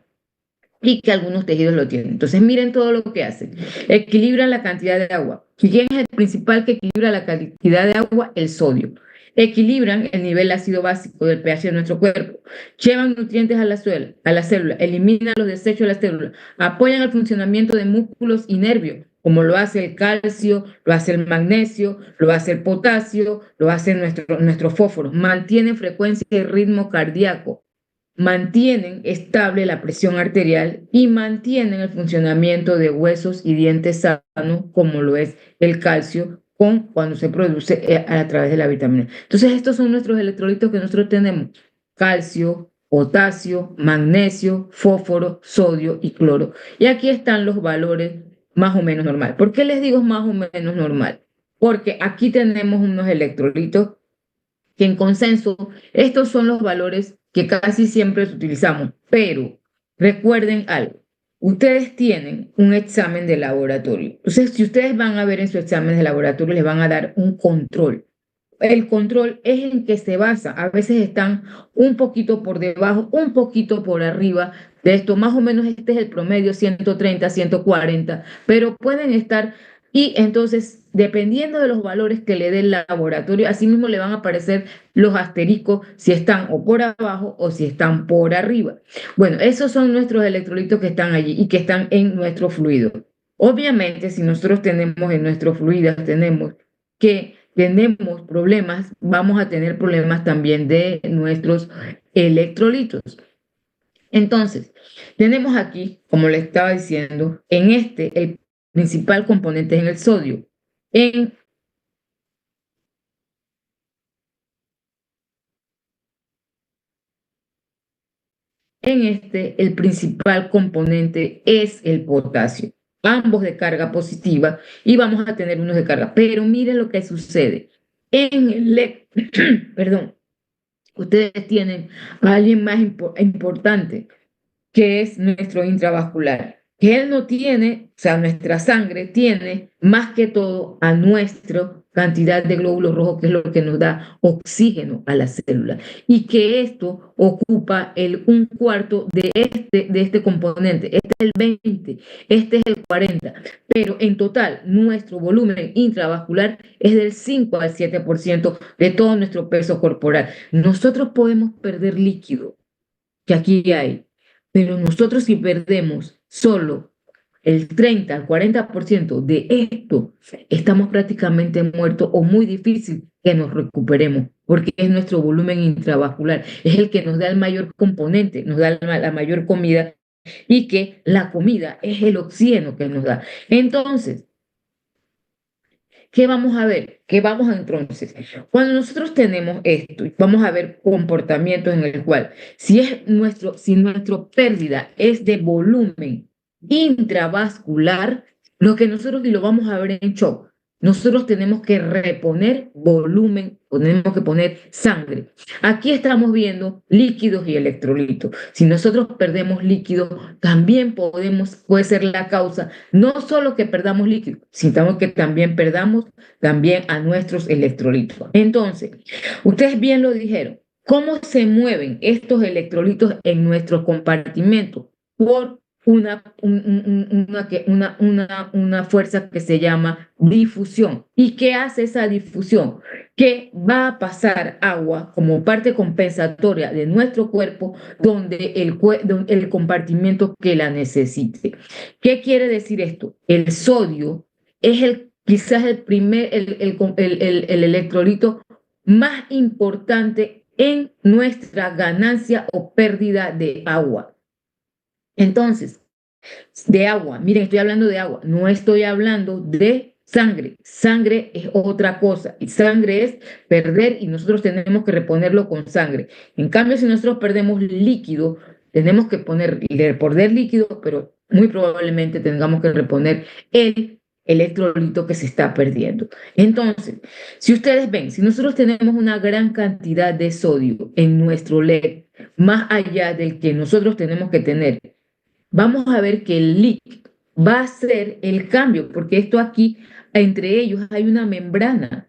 y que algunos tejidos lo tienen. Entonces, miren todo lo que hacen. Equilibran la cantidad de agua. ¿Quién es el principal que equilibra la cantidad de agua? El sodio. Equilibran el nivel ácido básico del pH de nuestro cuerpo. Llevan nutrientes a la célula, eliminan los desechos de la célula, apoyan el funcionamiento de músculos y nervios, como lo hace el calcio, lo hace el magnesio, lo hace el potasio, lo hace nuestro fósforo. Mantienen frecuencia y ritmo cardíaco, mantienen estable la presión arterial y mantienen el funcionamiento de huesos y dientes sanos, como lo es el calcio, cuando se produce a través de la vitamina. Entonces, estos son nuestros electrolitos que nosotros tenemos: calcio, potasio, magnesio, fósforo, sodio y cloro. Y aquí están los valores más o menos normal. ¿Por qué les digo más o menos normal? Porque aquí tenemos unos electrolitos que en consenso, estos son los valores que casi siempre utilizamos, pero recuerden algo, ustedes tienen un examen de laboratorio. Entonces, si ustedes van a ver en su examen de laboratorio, les van a dar un control. El control es en que se basa, a veces están un poquito por debajo, un poquito por arriba de esto, más o menos este es el promedio, 130, 140, pero pueden estar, y entonces, dependiendo de los valores que le dé el laboratorio, así mismo le van a aparecer los asteriscos si están o por abajo o si están por arriba. Bueno, esos son nuestros electrolitos que están allí y que están en nuestro fluido. Obviamente, si nosotros tenemos en nuestro fluido, tenemos problemas, vamos a tener problemas también de nuestros electrolitos. Entonces, tenemos aquí, como le estaba diciendo, en el principal componente es en el sodio. El principal componente es el potasio. Ambos de carga positiva y vamos a tener unos de carga. Pero miren lo que sucede. Perdón, ustedes tienen a alguien más importante, que es nuestro intravascular, que él no tiene, o sea, nuestra sangre tiene más que todo a nuestra cantidad de glóbulos rojos, que es lo que nos da oxígeno a la célula, y que esto ocupa un cuarto de este componente. Este es el 20, este es el 40, pero en total nuestro volumen intravascular es del 5 al 7% de todo nuestro peso corporal. Nosotros podemos perder líquido, que aquí hay, pero nosotros si perdemos solo el 30 al 40% de esto, estamos prácticamente muertos o muy difícil que nos recuperemos, porque es nuestro volumen intravascular, es el que nos da el mayor componente, nos da la mayor comida, y que la comida es el oxígeno que nos da. Entonces, ¿qué vamos a ver? ¿Qué vamos a entonces? Cuando nosotros tenemos esto, vamos a ver comportamientos en el cual, si nuestra pérdida es de volumen intravascular, lo que nosotros lo vamos a ver en shock. Nosotros tenemos que reponer volumen, tenemos que poner sangre. Aquí estamos viendo líquidos y electrolitos. Si nosotros perdemos líquidos, también puede ser la causa, no solo que perdamos líquidos, sino que también perdamos también a nuestros electrolitos. Entonces, ustedes bien lo dijeron, ¿cómo se mueven estos electrolitos en nuestro compartimento? Por una fuerza que se llama difusión. ¿Y qué hace esa difusión? Que va a pasar agua como parte compensatoria de nuestro cuerpo donde el compartimento que la necesite. ¿Qué quiere decir esto? El sodio es quizás el electrolito más importante en nuestra ganancia o pérdida de agua. Entonces, de agua, miren, estoy hablando de agua, no estoy hablando de sangre. Sangre es otra cosa, y sangre es perder y nosotros tenemos que reponerlo con sangre. En cambio, si nosotros perdemos líquido, tenemos que reponer líquido, pero muy probablemente tengamos que reponer el electrolito que se está perdiendo. Entonces, si ustedes ven, si nosotros tenemos una gran cantidad de sodio en nuestro LED, más allá del que nosotros tenemos que tener, vamos a ver que el líquido va a ser el cambio, porque esto aquí, entre ellos hay una membrana,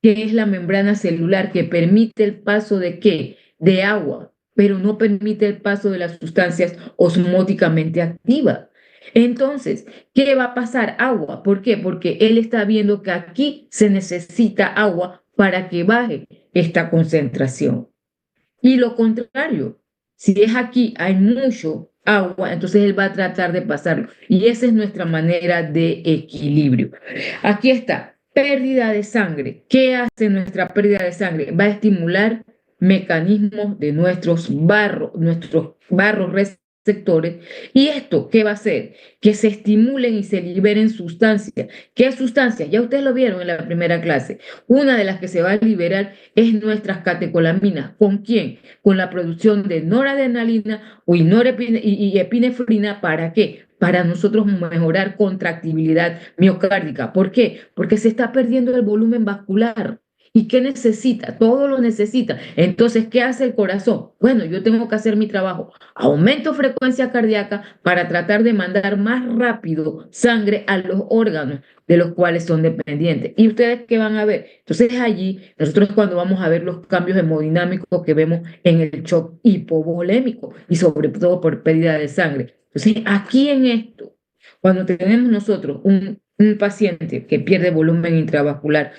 que es la membrana celular, que permite el paso de ¿qué? De agua. pero no permite el paso de las sustancias osmóticamente activas. Entonces, ¿qué va a pasar? Agua. ¿Por qué? Porque él está viendo que aquí se necesita agua para que baje esta concentración. Y lo contrario, si es aquí hay mucho agua, entonces él va a tratar de pasarlo. Y esa es nuestra manera de equilibrio. Aquí está, pérdida de sangre. ¿Qué hace nuestra pérdida de sangre? Va a estimular mecanismos de nuestros barros receptores. ¿Y esto qué va a hacer? Que se estimulen y se liberen sustancias. ¿Qué sustancias? Ya ustedes lo vieron en la primera clase. Una de las que se va a liberar es nuestras catecolaminas. ¿Con quién? Con la producción de noradrenalina y epinefrina. ¿Para qué? Para nosotros mejorar contractibilidad miocárdica. ¿Por qué? Porque se está perdiendo el volumen vascular. ¿Y qué necesita? Todo lo necesita. Entonces, ¿qué hace el corazón? Bueno, yo tengo que hacer mi trabajo. Aumento frecuencia cardíaca para tratar de mandar más rápido sangre a los órganos de los cuales son dependientes. ¿Y ustedes qué van a ver? Entonces allí, nosotros cuando vamos a ver los cambios hemodinámicos que vemos en el shock hipovolémico y sobre todo por pérdida de sangre. Entonces, aquí en esto, cuando tenemos nosotros un paciente que pierde volumen intravascular,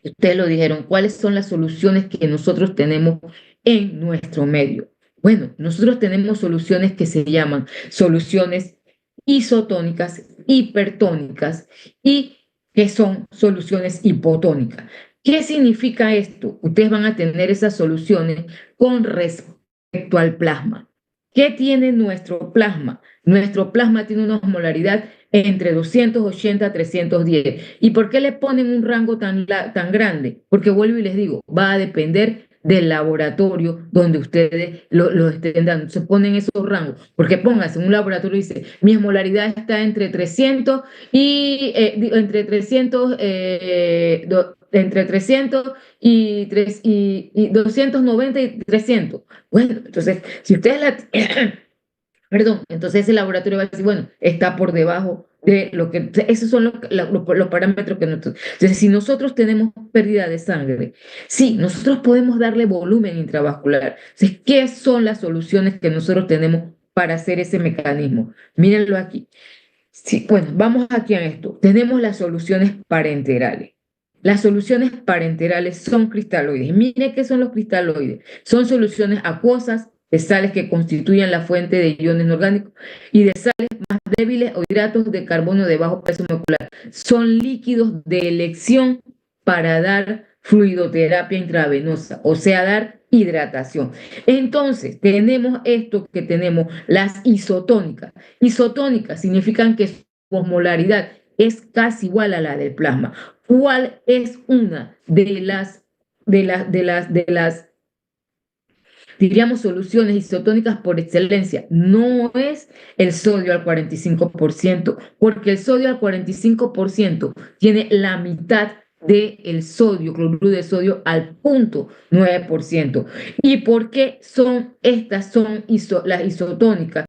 ustedes lo dijeron, ¿cuáles son las soluciones que nosotros tenemos en nuestro medio? Bueno, nosotros tenemos soluciones que se llaman soluciones isotónicas, hipertónicas y que son soluciones hipotónicas. ¿Qué significa esto? Ustedes van a tener esas soluciones con respecto al plasma. ¿Qué tiene nuestro plasma? Nuestro plasma tiene una osmolaridad entre 280 a 310. ¿Y por qué le ponen un rango tan grande? Porque vuelvo y les digo, va a depender del laboratorio donde ustedes lo estén dando. Se ponen esos rangos, porque pónganse, un laboratorio dice, mi osmolaridad está entre 300 y entre 300, entre 300 y 290 y 300. Bueno, entonces, si ustedes la... Perdón, entonces el laboratorio va a decir, bueno, está por debajo de lo que... Esos son los parámetros que nosotros... Entonces, si nosotros tenemos pérdida de sangre, sí, nosotros podemos darle volumen intravascular. Entonces, ¿qué son las soluciones que nosotros tenemos para hacer ese mecanismo? Mírenlo aquí. Sí, bueno, vamos aquí a esto. Tenemos las soluciones parenterales. Las soluciones parenterales son cristaloides. Miren qué son los cristaloides. Son soluciones acuosas de sales que constituyen la fuente de iones orgánicos y de sales más débiles o hidratos de carbono de bajo peso molecular. Son líquidos de elección para dar fluidoterapia intravenosa, o sea, dar hidratación. Entonces, tenemos esto que tenemos, las isotónicas. Isotónicas significan que su osmolaridad es casi igual a la del plasma. ¿Cuál es una de las diríamos soluciones isotónicas por excelencia? No es el sodio al 45%, porque el sodio al 45% tiene la mitad del sodio, cloruro de sodio al 0.9%. ¿Y por qué son estas las isotónicas?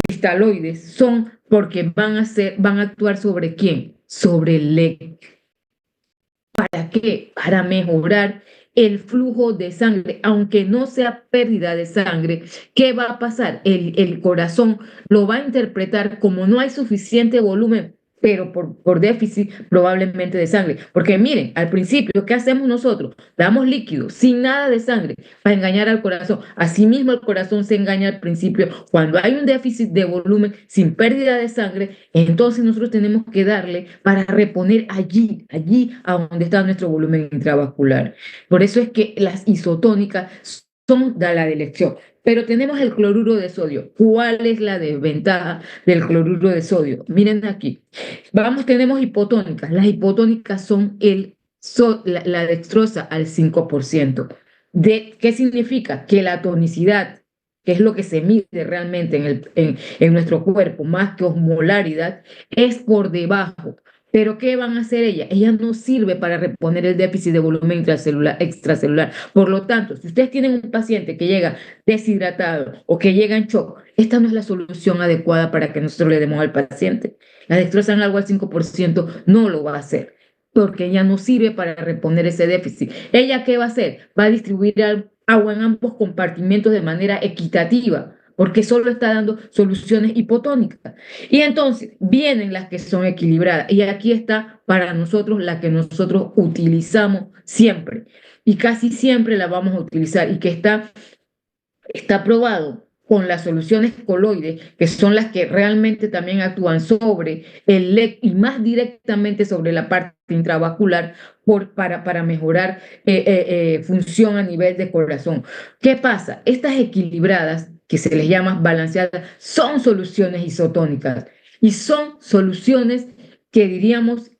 Cristaloides son porque van a actuar sobre quién? Sobre el EC. ¿Para qué? Para mejorar el flujo de sangre, aunque no sea pérdida de sangre. ¿Qué va a pasar? El corazón lo va a interpretar como no hay suficiente volumen, pero por déficit probablemente de sangre. Porque miren, al principio, ¿qué hacemos nosotros? Damos líquido sin nada de sangre para engañar al corazón. Asimismo, el corazón se engaña al principio. Cuando hay un déficit de volumen sin pérdida de sangre, entonces nosotros tenemos que darle para reponer allí a donde está nuestro volumen intravascular. Por eso es que las isotónicas son de la de elección. Pero tenemos el cloruro de sodio. ¿Cuál es la desventaja del cloruro de sodio? Miren aquí. Tenemos hipotónicas. Las hipotónicas son la dextrosa al 5%. ¿Qué significa? Que la tonicidad, que es lo que se mide realmente en nuestro cuerpo, más que osmolaridad, es por debajo. ¿Pero qué van a hacer ellas? Ella no sirve para reponer el déficit de volumen extracelular. Por lo tanto, si ustedes tienen un paciente que llega deshidratado o que llega en shock, esta no es la solución adecuada para que nosotros le demos al paciente. La dextrosa en algo al 5% no lo va a hacer, porque ella no sirve para reponer ese déficit. ¿Ella qué va a hacer? Va a distribuir agua en ambos compartimentos de manera equitativa, porque solo está dando soluciones hipotónicas. Y entonces vienen las que son equilibradas. Y aquí está para nosotros la que nosotros utilizamos siempre. Y casi siempre la vamos a utilizar y que está probado con las soluciones coloides, que son las que realmente también actúan sobre el LEC y más directamente sobre la parte intravascular para mejorar función a nivel de corazón. ¿Qué pasa? Estas equilibradas, que se les llama balanceadas, son soluciones isotónicas y son soluciones que diríamos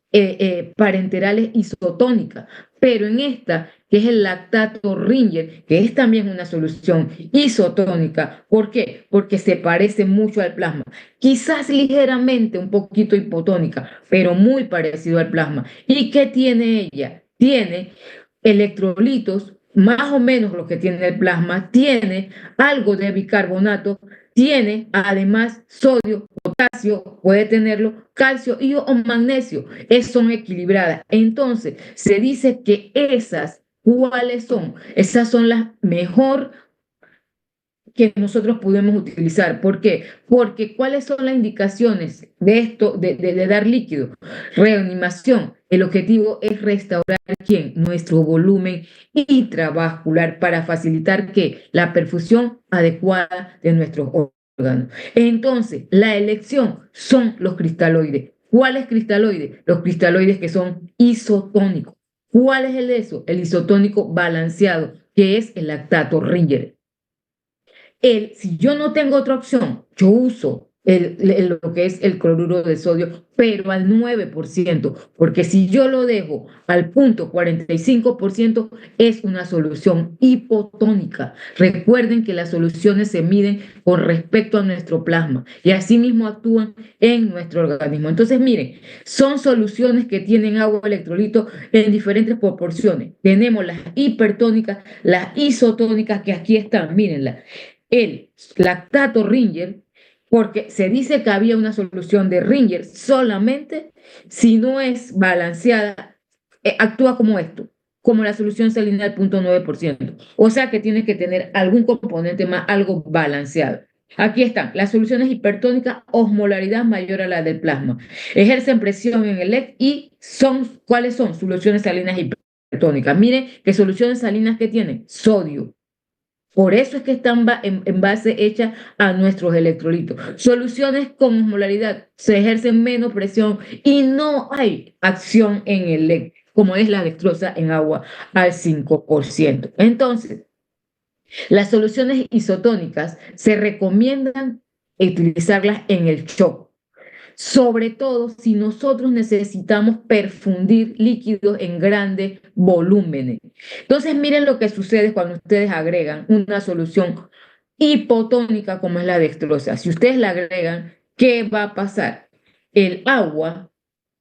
parenterales isotónicas, pero en esta, que es el lactato Ringer, que es también una solución isotónica. ¿Por qué? Porque se parece mucho al plasma, quizás ligeramente un poquito hipotónica, pero muy parecido al plasma. ¿Y qué tiene ella? Tiene electrolitos, más o menos lo que tiene el plasma, tiene algo de bicarbonato, tiene además sodio, potasio, puede tenerlo, calcio y o magnesio, son equilibradas. Entonces, se dice que esas, ¿cuáles son? Esas son las mejor que nosotros podemos utilizar. ¿Por qué? Porque ¿cuáles son las indicaciones de esto, de dar líquido? Reanimación. El objetivo es restaurar ¿quién? Nuestro volumen intravascular para facilitar ¿qué? La perfusión adecuada de nuestros órganos. Entonces, la elección son los cristaloides. ¿Cuáles cristaloides? Los cristaloides que son isotónicos. ¿Cuál es el de eso? El isotónico balanceado, que es el lactato Ringer. Si yo no tengo otra opción, yo uso lo que es el cloruro de sodio, pero al 9%, porque si yo lo dejo al punto 45%, es una solución hipotónica. Recuerden que las soluciones se miden con respecto a nuestro plasma y asimismo actúan en nuestro organismo. Entonces, miren, son soluciones que tienen agua electrolito en diferentes proporciones. Tenemos las hipertónicas, las isotónicas, que aquí están, mírenlas. El lactato Ringer, porque se dice que había una solución de Ringer solamente si no es balanceada, actúa como esto, como la solución salina al 0.9%. O sea que tiene que tener algún componente más, algo balanceado. Aquí están las soluciones hipertónicas, osmolaridad mayor a la del plasma. Ejercen presión en el LED y ¿cuáles son? Soluciones salinas hipertónicas. Miren qué soluciones salinas que tienen sodio. Por eso es que están en base hecha a nuestros electrolitos. Soluciones con osmolaridad se ejercen menos presión y no hay acción en el LED, como es la dextrosa en agua al 5%. Entonces, las soluciones isotónicas se recomiendan utilizarlas en el shock, sobre todo si nosotros necesitamos perfundir líquidos en grandes volúmenes. Entonces, miren lo que sucede cuando ustedes agregan una solución hipotónica como es la dextrosa. Si ustedes la agregan, ¿qué va a pasar? El agua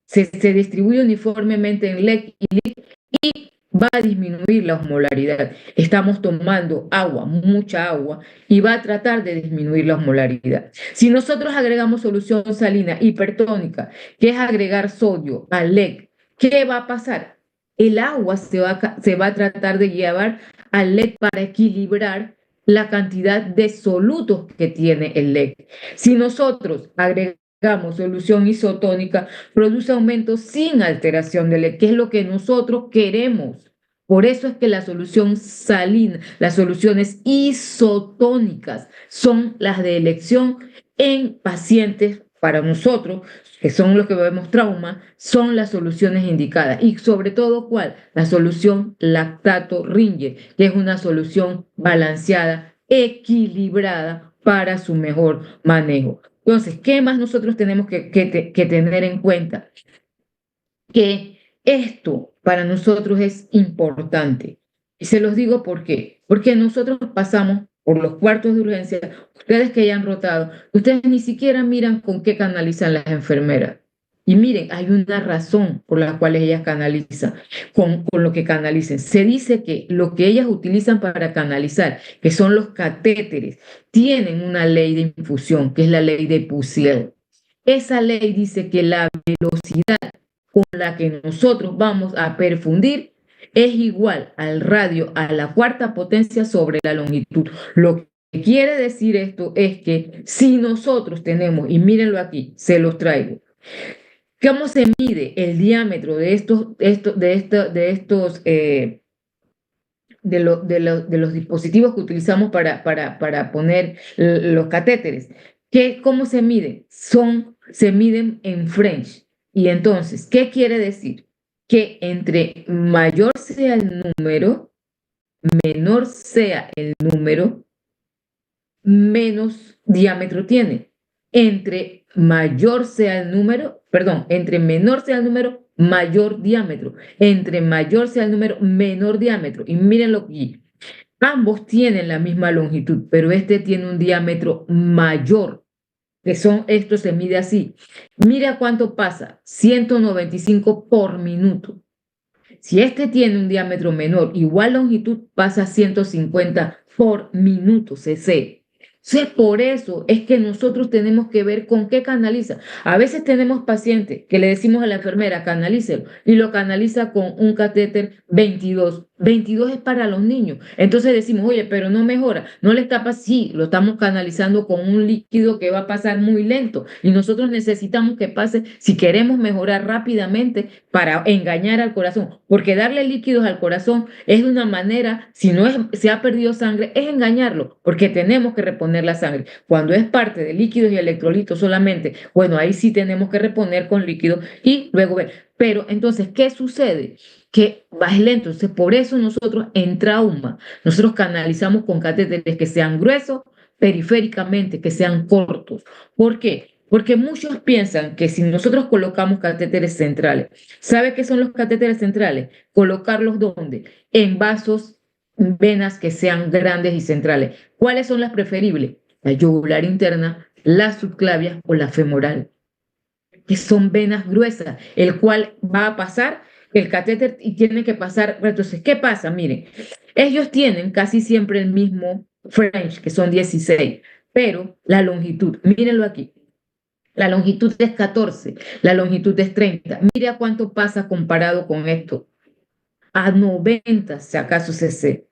se distribuye uniformemente en LED y va a disminuir la osmolaridad. Estamos tomando agua, mucha agua, y va a tratar de disminuir la osmolaridad. Si nosotros agregamos solución salina hipertónica, que es agregar sodio al LED, ¿qué va a pasar? El agua se va a tratar de llevar al LED para equilibrar la cantidad de solutos que tiene el LED. Si nosotros agregamos solución isotónica, produce aumento sin alteración del LED, que es lo que nosotros queremos. Por eso es que la solución salina, las soluciones isotónicas son las de elección en pacientes para nosotros, que son los que vemos trauma, son las soluciones indicadas. Y sobre todo, ¿cuál? La solución lactato Ringer, que es una solución balanceada, equilibrada para su mejor manejo. Entonces, ¿qué más nosotros tenemos que tener en cuenta? Que esto para nosotros es importante. Y se los digo por qué. Porque nosotros pasamos por los cuartos de urgencia, ustedes que ya han rotado, ustedes ni siquiera miran con qué canalizan las enfermeras. Y miren, hay una razón por la cual ellas canalizan, con lo que canalicen. Se dice que lo que ellas utilizan para canalizar, que son los catéteres, tienen una ley de infusión, que es la ley de Pusiel. Esa ley dice que la velocidad con la que nosotros vamos a perfundir es igual al radio a la cuarta potencia sobre la longitud. Lo que quiere decir esto es que si nosotros tenemos, y mírenlo aquí, se los traigo, ¿cómo se mide el diámetro de de los dispositivos que utilizamos para poner los catéteres? ¿Cómo se miden? Se miden en French. Y entonces, ¿qué quiere decir? Que entre mayor sea el número, menor sea el número, menos diámetro tiene. Entre mayor sea el número, perdón, entre menor sea el número, mayor diámetro. Entre mayor sea el número, menor diámetro. Y mírenlo aquí. Ambos tienen la misma longitud, pero este tiene un diámetro mayor, esto se mide así. Mira cuánto pasa, 195 por minuto. Si este tiene un diámetro menor, igual longitud, pasa 150 por minuto, cc. Entonces, por eso es que nosotros tenemos que ver con qué canaliza. A veces tenemos pacientes que le decimos a la enfermera, canalícelo, y lo canaliza con un catéter 22. 22 es para los niños. Entonces decimos, oye, pero no mejora. No le está pasando, sí, lo estamos canalizando con un líquido que va a pasar muy lento. Y nosotros necesitamos que pase, si queremos mejorar rápidamente, para engañar al corazón. Porque darle líquidos al corazón es una manera, si no se ha perdido sangre, es engañarlo, porque tenemos que reponer la sangre. Cuando es parte de líquidos y electrolitos solamente, bueno, ahí sí tenemos que reponer con líquido y luego ver. Pero entonces, ¿qué sucede? Que va lento. Entonces, por eso nosotros en trauma, nosotros canalizamos con catéteres que sean gruesos, periféricamente, que sean cortos. ¿Por qué? Porque muchos piensan que si nosotros colocamos catéteres centrales, ¿sabe qué son los catéteres centrales? Colocarlos ¿dónde? En vasos, venas que sean grandes y centrales. ¿Cuáles son las preferibles? La yugular interna, la subclavia o la femoral, que son venas gruesas, el cual va a pasar el catéter y tiene que pasar. Entonces, ¿qué pasa? Miren, ellos tienen casi siempre el mismo French, que son 16, pero la longitud, mírenlo aquí, la longitud es 14, la longitud es 30. Mire a cuánto pasa comparado con esto, a 90, si acaso cc.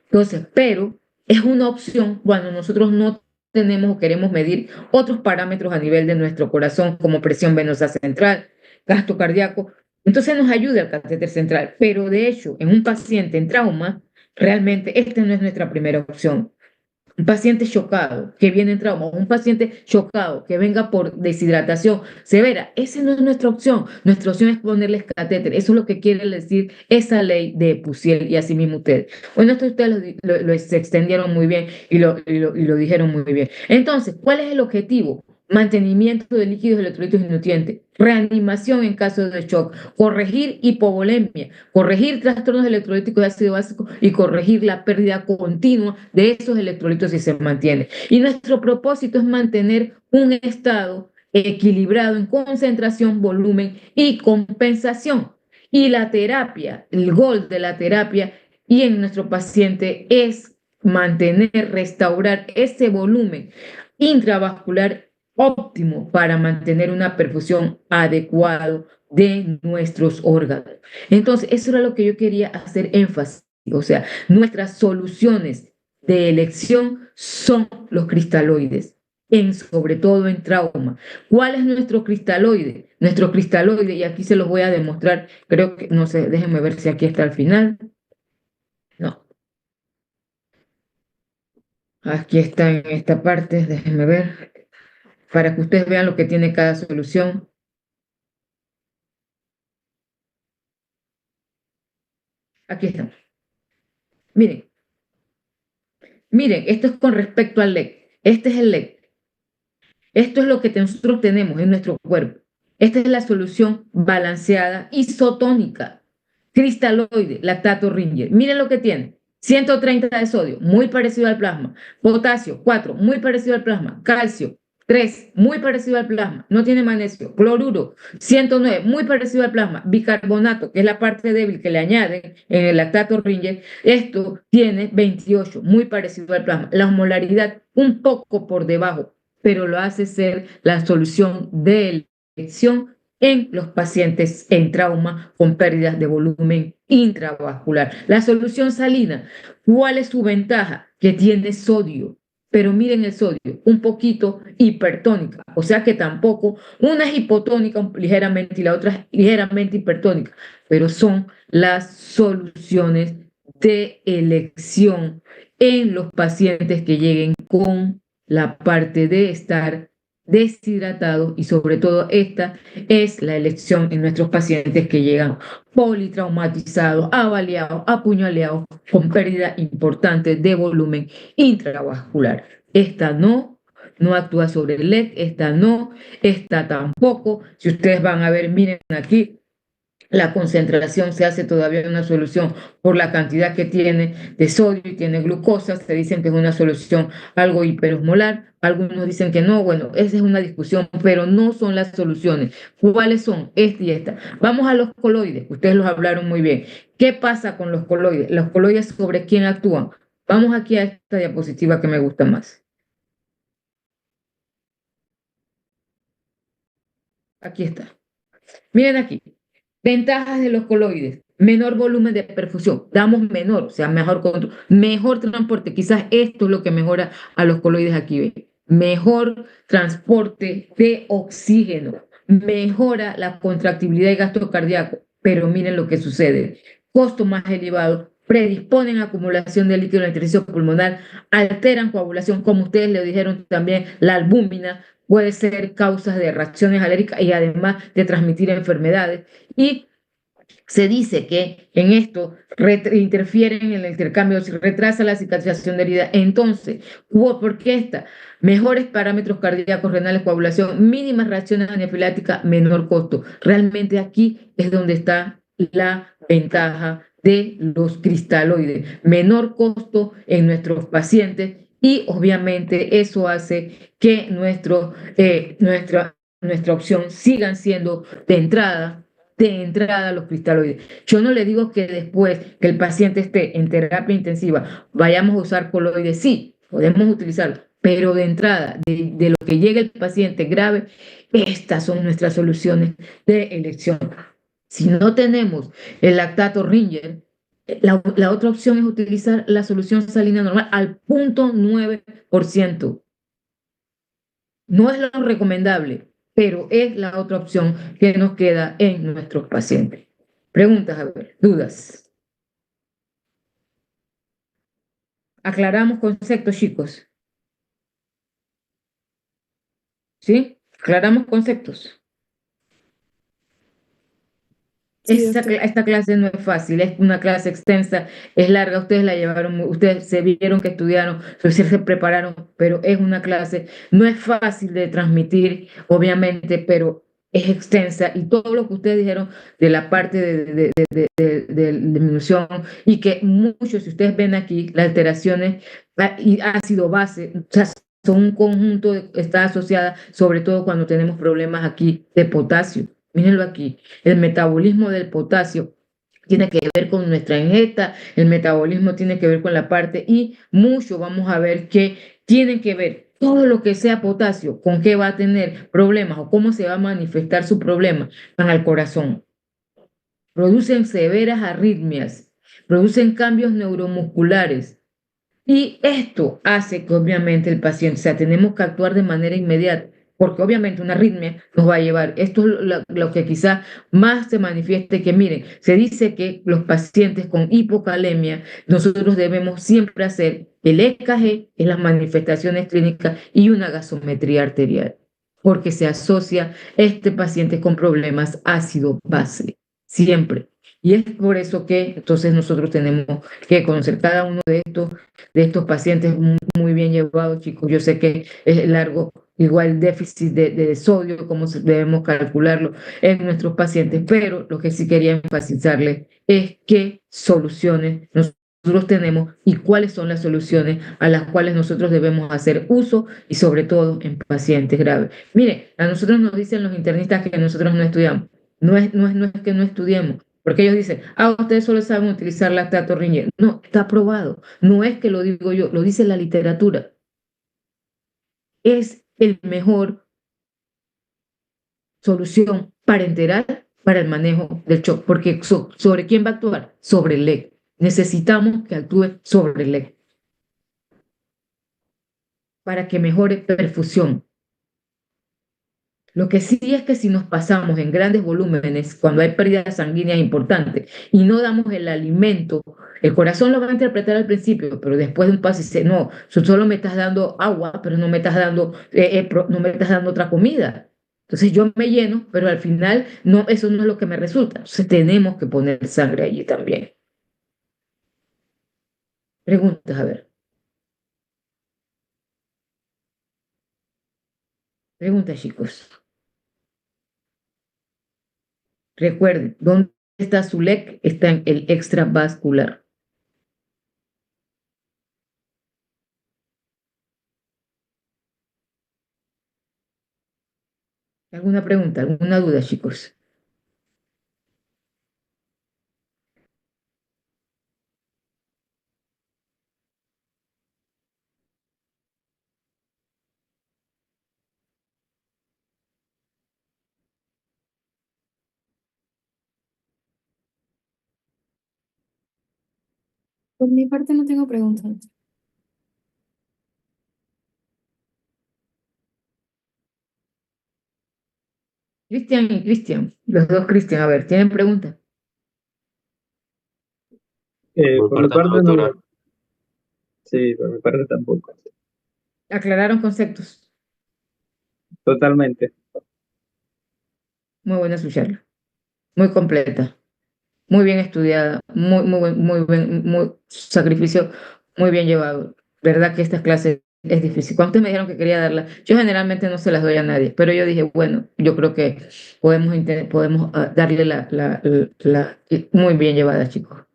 Entonces, pero es una opción cuando nosotros no tenemos o queremos medir otros parámetros a nivel de nuestro corazón, como presión venosa central, gasto cardíaco. Entonces nos ayuda el catéter central, pero de hecho, en un paciente en trauma, realmente esta no es nuestra primera opción. Un paciente chocado que viene en trauma, un paciente chocado que venga por deshidratación severa, esa no es nuestra opción. Nuestra opción es ponerles catéter. Eso es lo que quiere decir esa ley de Puciel y así mismo ustedes. Bueno, esto ustedes se extendieron muy bien y lo dijeron muy bien. Entonces, ¿cuál es el objetivo? Mantenimiento de líquidos, electrolitos y nutrientes, reanimación en caso de shock, corregir hipovolemia, corregir trastornos electrolíticos de ácido básico y corregir la pérdida continua de esos electrolitos si se mantiene. Y nuestro propósito es mantener un estado equilibrado en concentración, volumen y compensación. Y la terapia, el gol de la terapia y en nuestro paciente es mantener, restaurar ese volumen intravascular óptimo para mantener una perfusión adecuada de nuestros órganos. Entonces, eso era lo que yo quería hacer énfasis. O sea, nuestras soluciones de elección son los cristaloides, sobre todo en trauma. ¿Cuál es nuestro cristaloide? Nuestro cristaloide, y aquí se los voy a demostrar, creo que, no sé, déjenme ver si aquí está al final. No. Aquí está en esta parte, déjenme ver para que ustedes vean lo que tiene cada solución. Aquí estamos. Miren, miren, esto es con respecto al LEC. Este es el LEC. Esto es lo que nosotros tenemos en nuestro cuerpo. Esta es la solución balanceada isotónica. Cristaloide, lactato Ringer. Miren lo que tiene. 130 de sodio, muy parecido al plasma. Potasio, 4, muy parecido al plasma. Calcio, 3, muy parecido al plasma. No tiene magnesio. Cloruro, 109, muy parecido al plasma. Bicarbonato, que es la parte débil que le añaden en el lactato Ringer. Esto tiene 28, muy parecido al plasma. La osmolaridad un poco por debajo, pero lo hace ser la solución de elección en los pacientes en trauma con pérdidas de volumen intravascular. La solución salina, ¿cuál es su ventaja? Que tiene sodio. Pero miren el sodio, un poquito hipertónica, o sea que tampoco, una es hipotónica ligeramente y la otra es ligeramente hipertónica, pero son las soluciones de elección en los pacientes que lleguen con la parte de estar deshidratados y sobre todo esta es la elección en nuestros pacientes que llegan politraumatizados, avaliados, apuñaleados con pérdida importante de volumen intravascular. Esta no actúa sobre el LED, esta tampoco. Si ustedes van a ver, miren aquí, la concentración se hace todavía una solución por la cantidad que tiene de sodio y tiene glucosa. Se dicen que es una solución algo hiperosmolar. Algunos dicen que no. Bueno, esa es una discusión, pero no son las soluciones. ¿Cuáles son? Esta y esta. Vamos a los coloides. Ustedes los hablaron muy bien. ¿Qué pasa con los coloides? Los coloides, ¿sobre quién actúan? Vamos aquí a esta diapositiva que me gusta más. Aquí está. Miren aquí. Ventajas de los coloides. Menor volumen de perfusión. Damos menor, o sea, mejor control, mejor transporte. Quizás esto es lo que mejora a los coloides aquí. ¿Ve? Mejor transporte de oxígeno. Mejora la contractibilidad y gasto cardíaco. Pero miren lo que sucede. Costo más elevado. Predisponen a acumulación de líquido en el intersticio pulmonar. Alteran coagulación, como ustedes le dijeron también, la albúmina puede ser causas de reacciones alérgicas y además de transmitir enfermedades. Y se dice que en esto interfieren en el intercambio, se retrasa la cicatrización de herida. Entonces, ¿por qué esta? Mejores parámetros cardíacos, renales, coagulación, mínimas reacciones anafilácticas, menor costo. Realmente aquí es donde está la ventaja de los cristaloides. Menor costo en nuestros pacientes y obviamente eso hace que nuestra opción sigan siendo de entrada los cristaloides. Yo no le digo que después que el paciente esté en terapia intensiva vayamos a usar coloides, sí, podemos utilizarlo, pero de entrada, de lo que llegue el paciente grave, estas son nuestras soluciones de elección. Si no tenemos el lactato Ringer, la otra opción es utilizar la solución salina normal al 0.9%. No es lo recomendable, pero es la otra opción que nos queda en nuestros pacientes. Preguntas, a ver, dudas. Aclaramos conceptos, chicos. ¿Sí? Aclaramos conceptos. Sí, Esta clase no es fácil, es una clase extensa, es larga, ustedes la llevaron, ustedes se vieron que estudiaron, ustedes se prepararon, pero es una clase, no es fácil de transmitir, obviamente, pero es extensa y todo lo que ustedes dijeron de la parte de disminución y que muchos, si ustedes ven aquí, las alteraciones y ácido base, o sea, son un conjunto, está asociada sobre todo cuando tenemos problemas aquí de potasio. Mírenlo aquí. El metabolismo del potasio tiene que ver con nuestra ingesta, el metabolismo tiene que ver con la parte y mucho vamos a ver que tienen que ver todo lo que sea potasio, con qué va a tener problemas o cómo se va a manifestar su problema van al corazón. Producen severas arritmias, producen cambios neuromusculares. Y esto hace que obviamente el paciente, o sea, tenemos que actuar de manera inmediata, porque obviamente una arritmia nos va a llevar, esto es lo que quizá más se manifieste, que miren, se dice que los pacientes con hipocalemia, nosotros debemos siempre hacer el EKG en las manifestaciones clínicas y una gasometría arterial, porque se asocia este paciente con problemas ácido-base, siempre. Y es por eso que entonces nosotros tenemos que conocer cada uno de estos pacientes muy bien llevados, chicos. Yo sé que es largo, igual déficit de sodio, cómo debemos calcularlo en nuestros pacientes, pero lo que sí quería enfatizarles es qué soluciones nosotros tenemos y cuáles son las soluciones a las cuales nosotros debemos hacer uso y sobre todo en pacientes graves. Mire, a nosotros nos dicen los internistas que nosotros no estudiamos. No es que no estudiemos, porque ellos dicen, ustedes solo saben utilizar lactato Ringer. No, está probado. No es que lo digo yo, lo dice la literatura. Es el mejor solución para enterar, para el manejo del shock, porque ¿sobre quién va a actuar? Sobre el leg. Necesitamos que actúe sobre el leg para que mejore perfusión. Lo que sí es que si nos pasamos en grandes volúmenes, cuando hay pérdidas sanguíneas importantes y no damos el alimento, el corazón lo va a interpretar al principio, pero después de un paso dice, no, solo me estás dando agua, pero no me estás dando, no me estás dando otra comida. Entonces yo me lleno, pero al final no, eso no es lo que me resulta. Entonces tenemos que poner sangre allí también. Preguntas, a ver. Preguntas, chicos. Recuerden, ¿dónde está su leg? Está en el extravascular. ¿Alguna pregunta, alguna duda, chicos? Por mi parte no tengo preguntas. Cristian y Cristian, los dos Cristian, a ver, ¿tienen preguntas? Por mi parte no, sí, por mi parte tampoco. Aclararon conceptos. Totalmente. Muy buena su charla, muy completa, muy bien estudiada, muy sacrificio, muy bien llevado. Verdad que estas clases es difícil. Cuando ustedes me dijeron que quería darla, yo generalmente no se las doy a nadie, pero yo dije, bueno, yo creo que podemos darle muy bien llevada, chicos.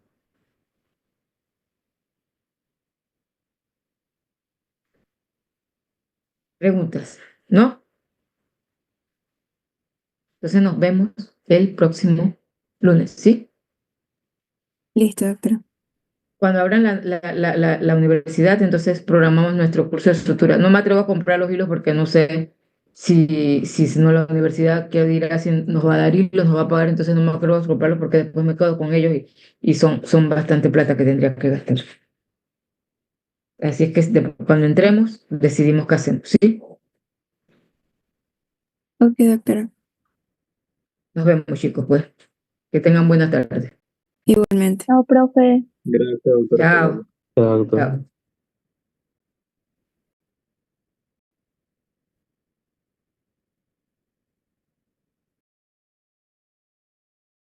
Preguntas, ¿no? Entonces nos vemos el próximo lunes, ¿sí? Listo, doctora. Cuando abran la universidad, entonces programamos nuestro curso de estructura. No me atrevo a comprar los hilos porque no sé si no la universidad que dirá si nos va a dar hilos, nos va a pagar, entonces no me atrevo a comprarlos porque después me quedo con ellos y son bastante plata que tendría que gastar. Así es que cuando entremos, decidimos qué hacemos, ¿sí? Ok, doctora. Nos vemos, chicos, pues. Que tengan buena tarde. Igualmente. Chao, profe. Gracias, doctora. Chao. Exacto. Chao.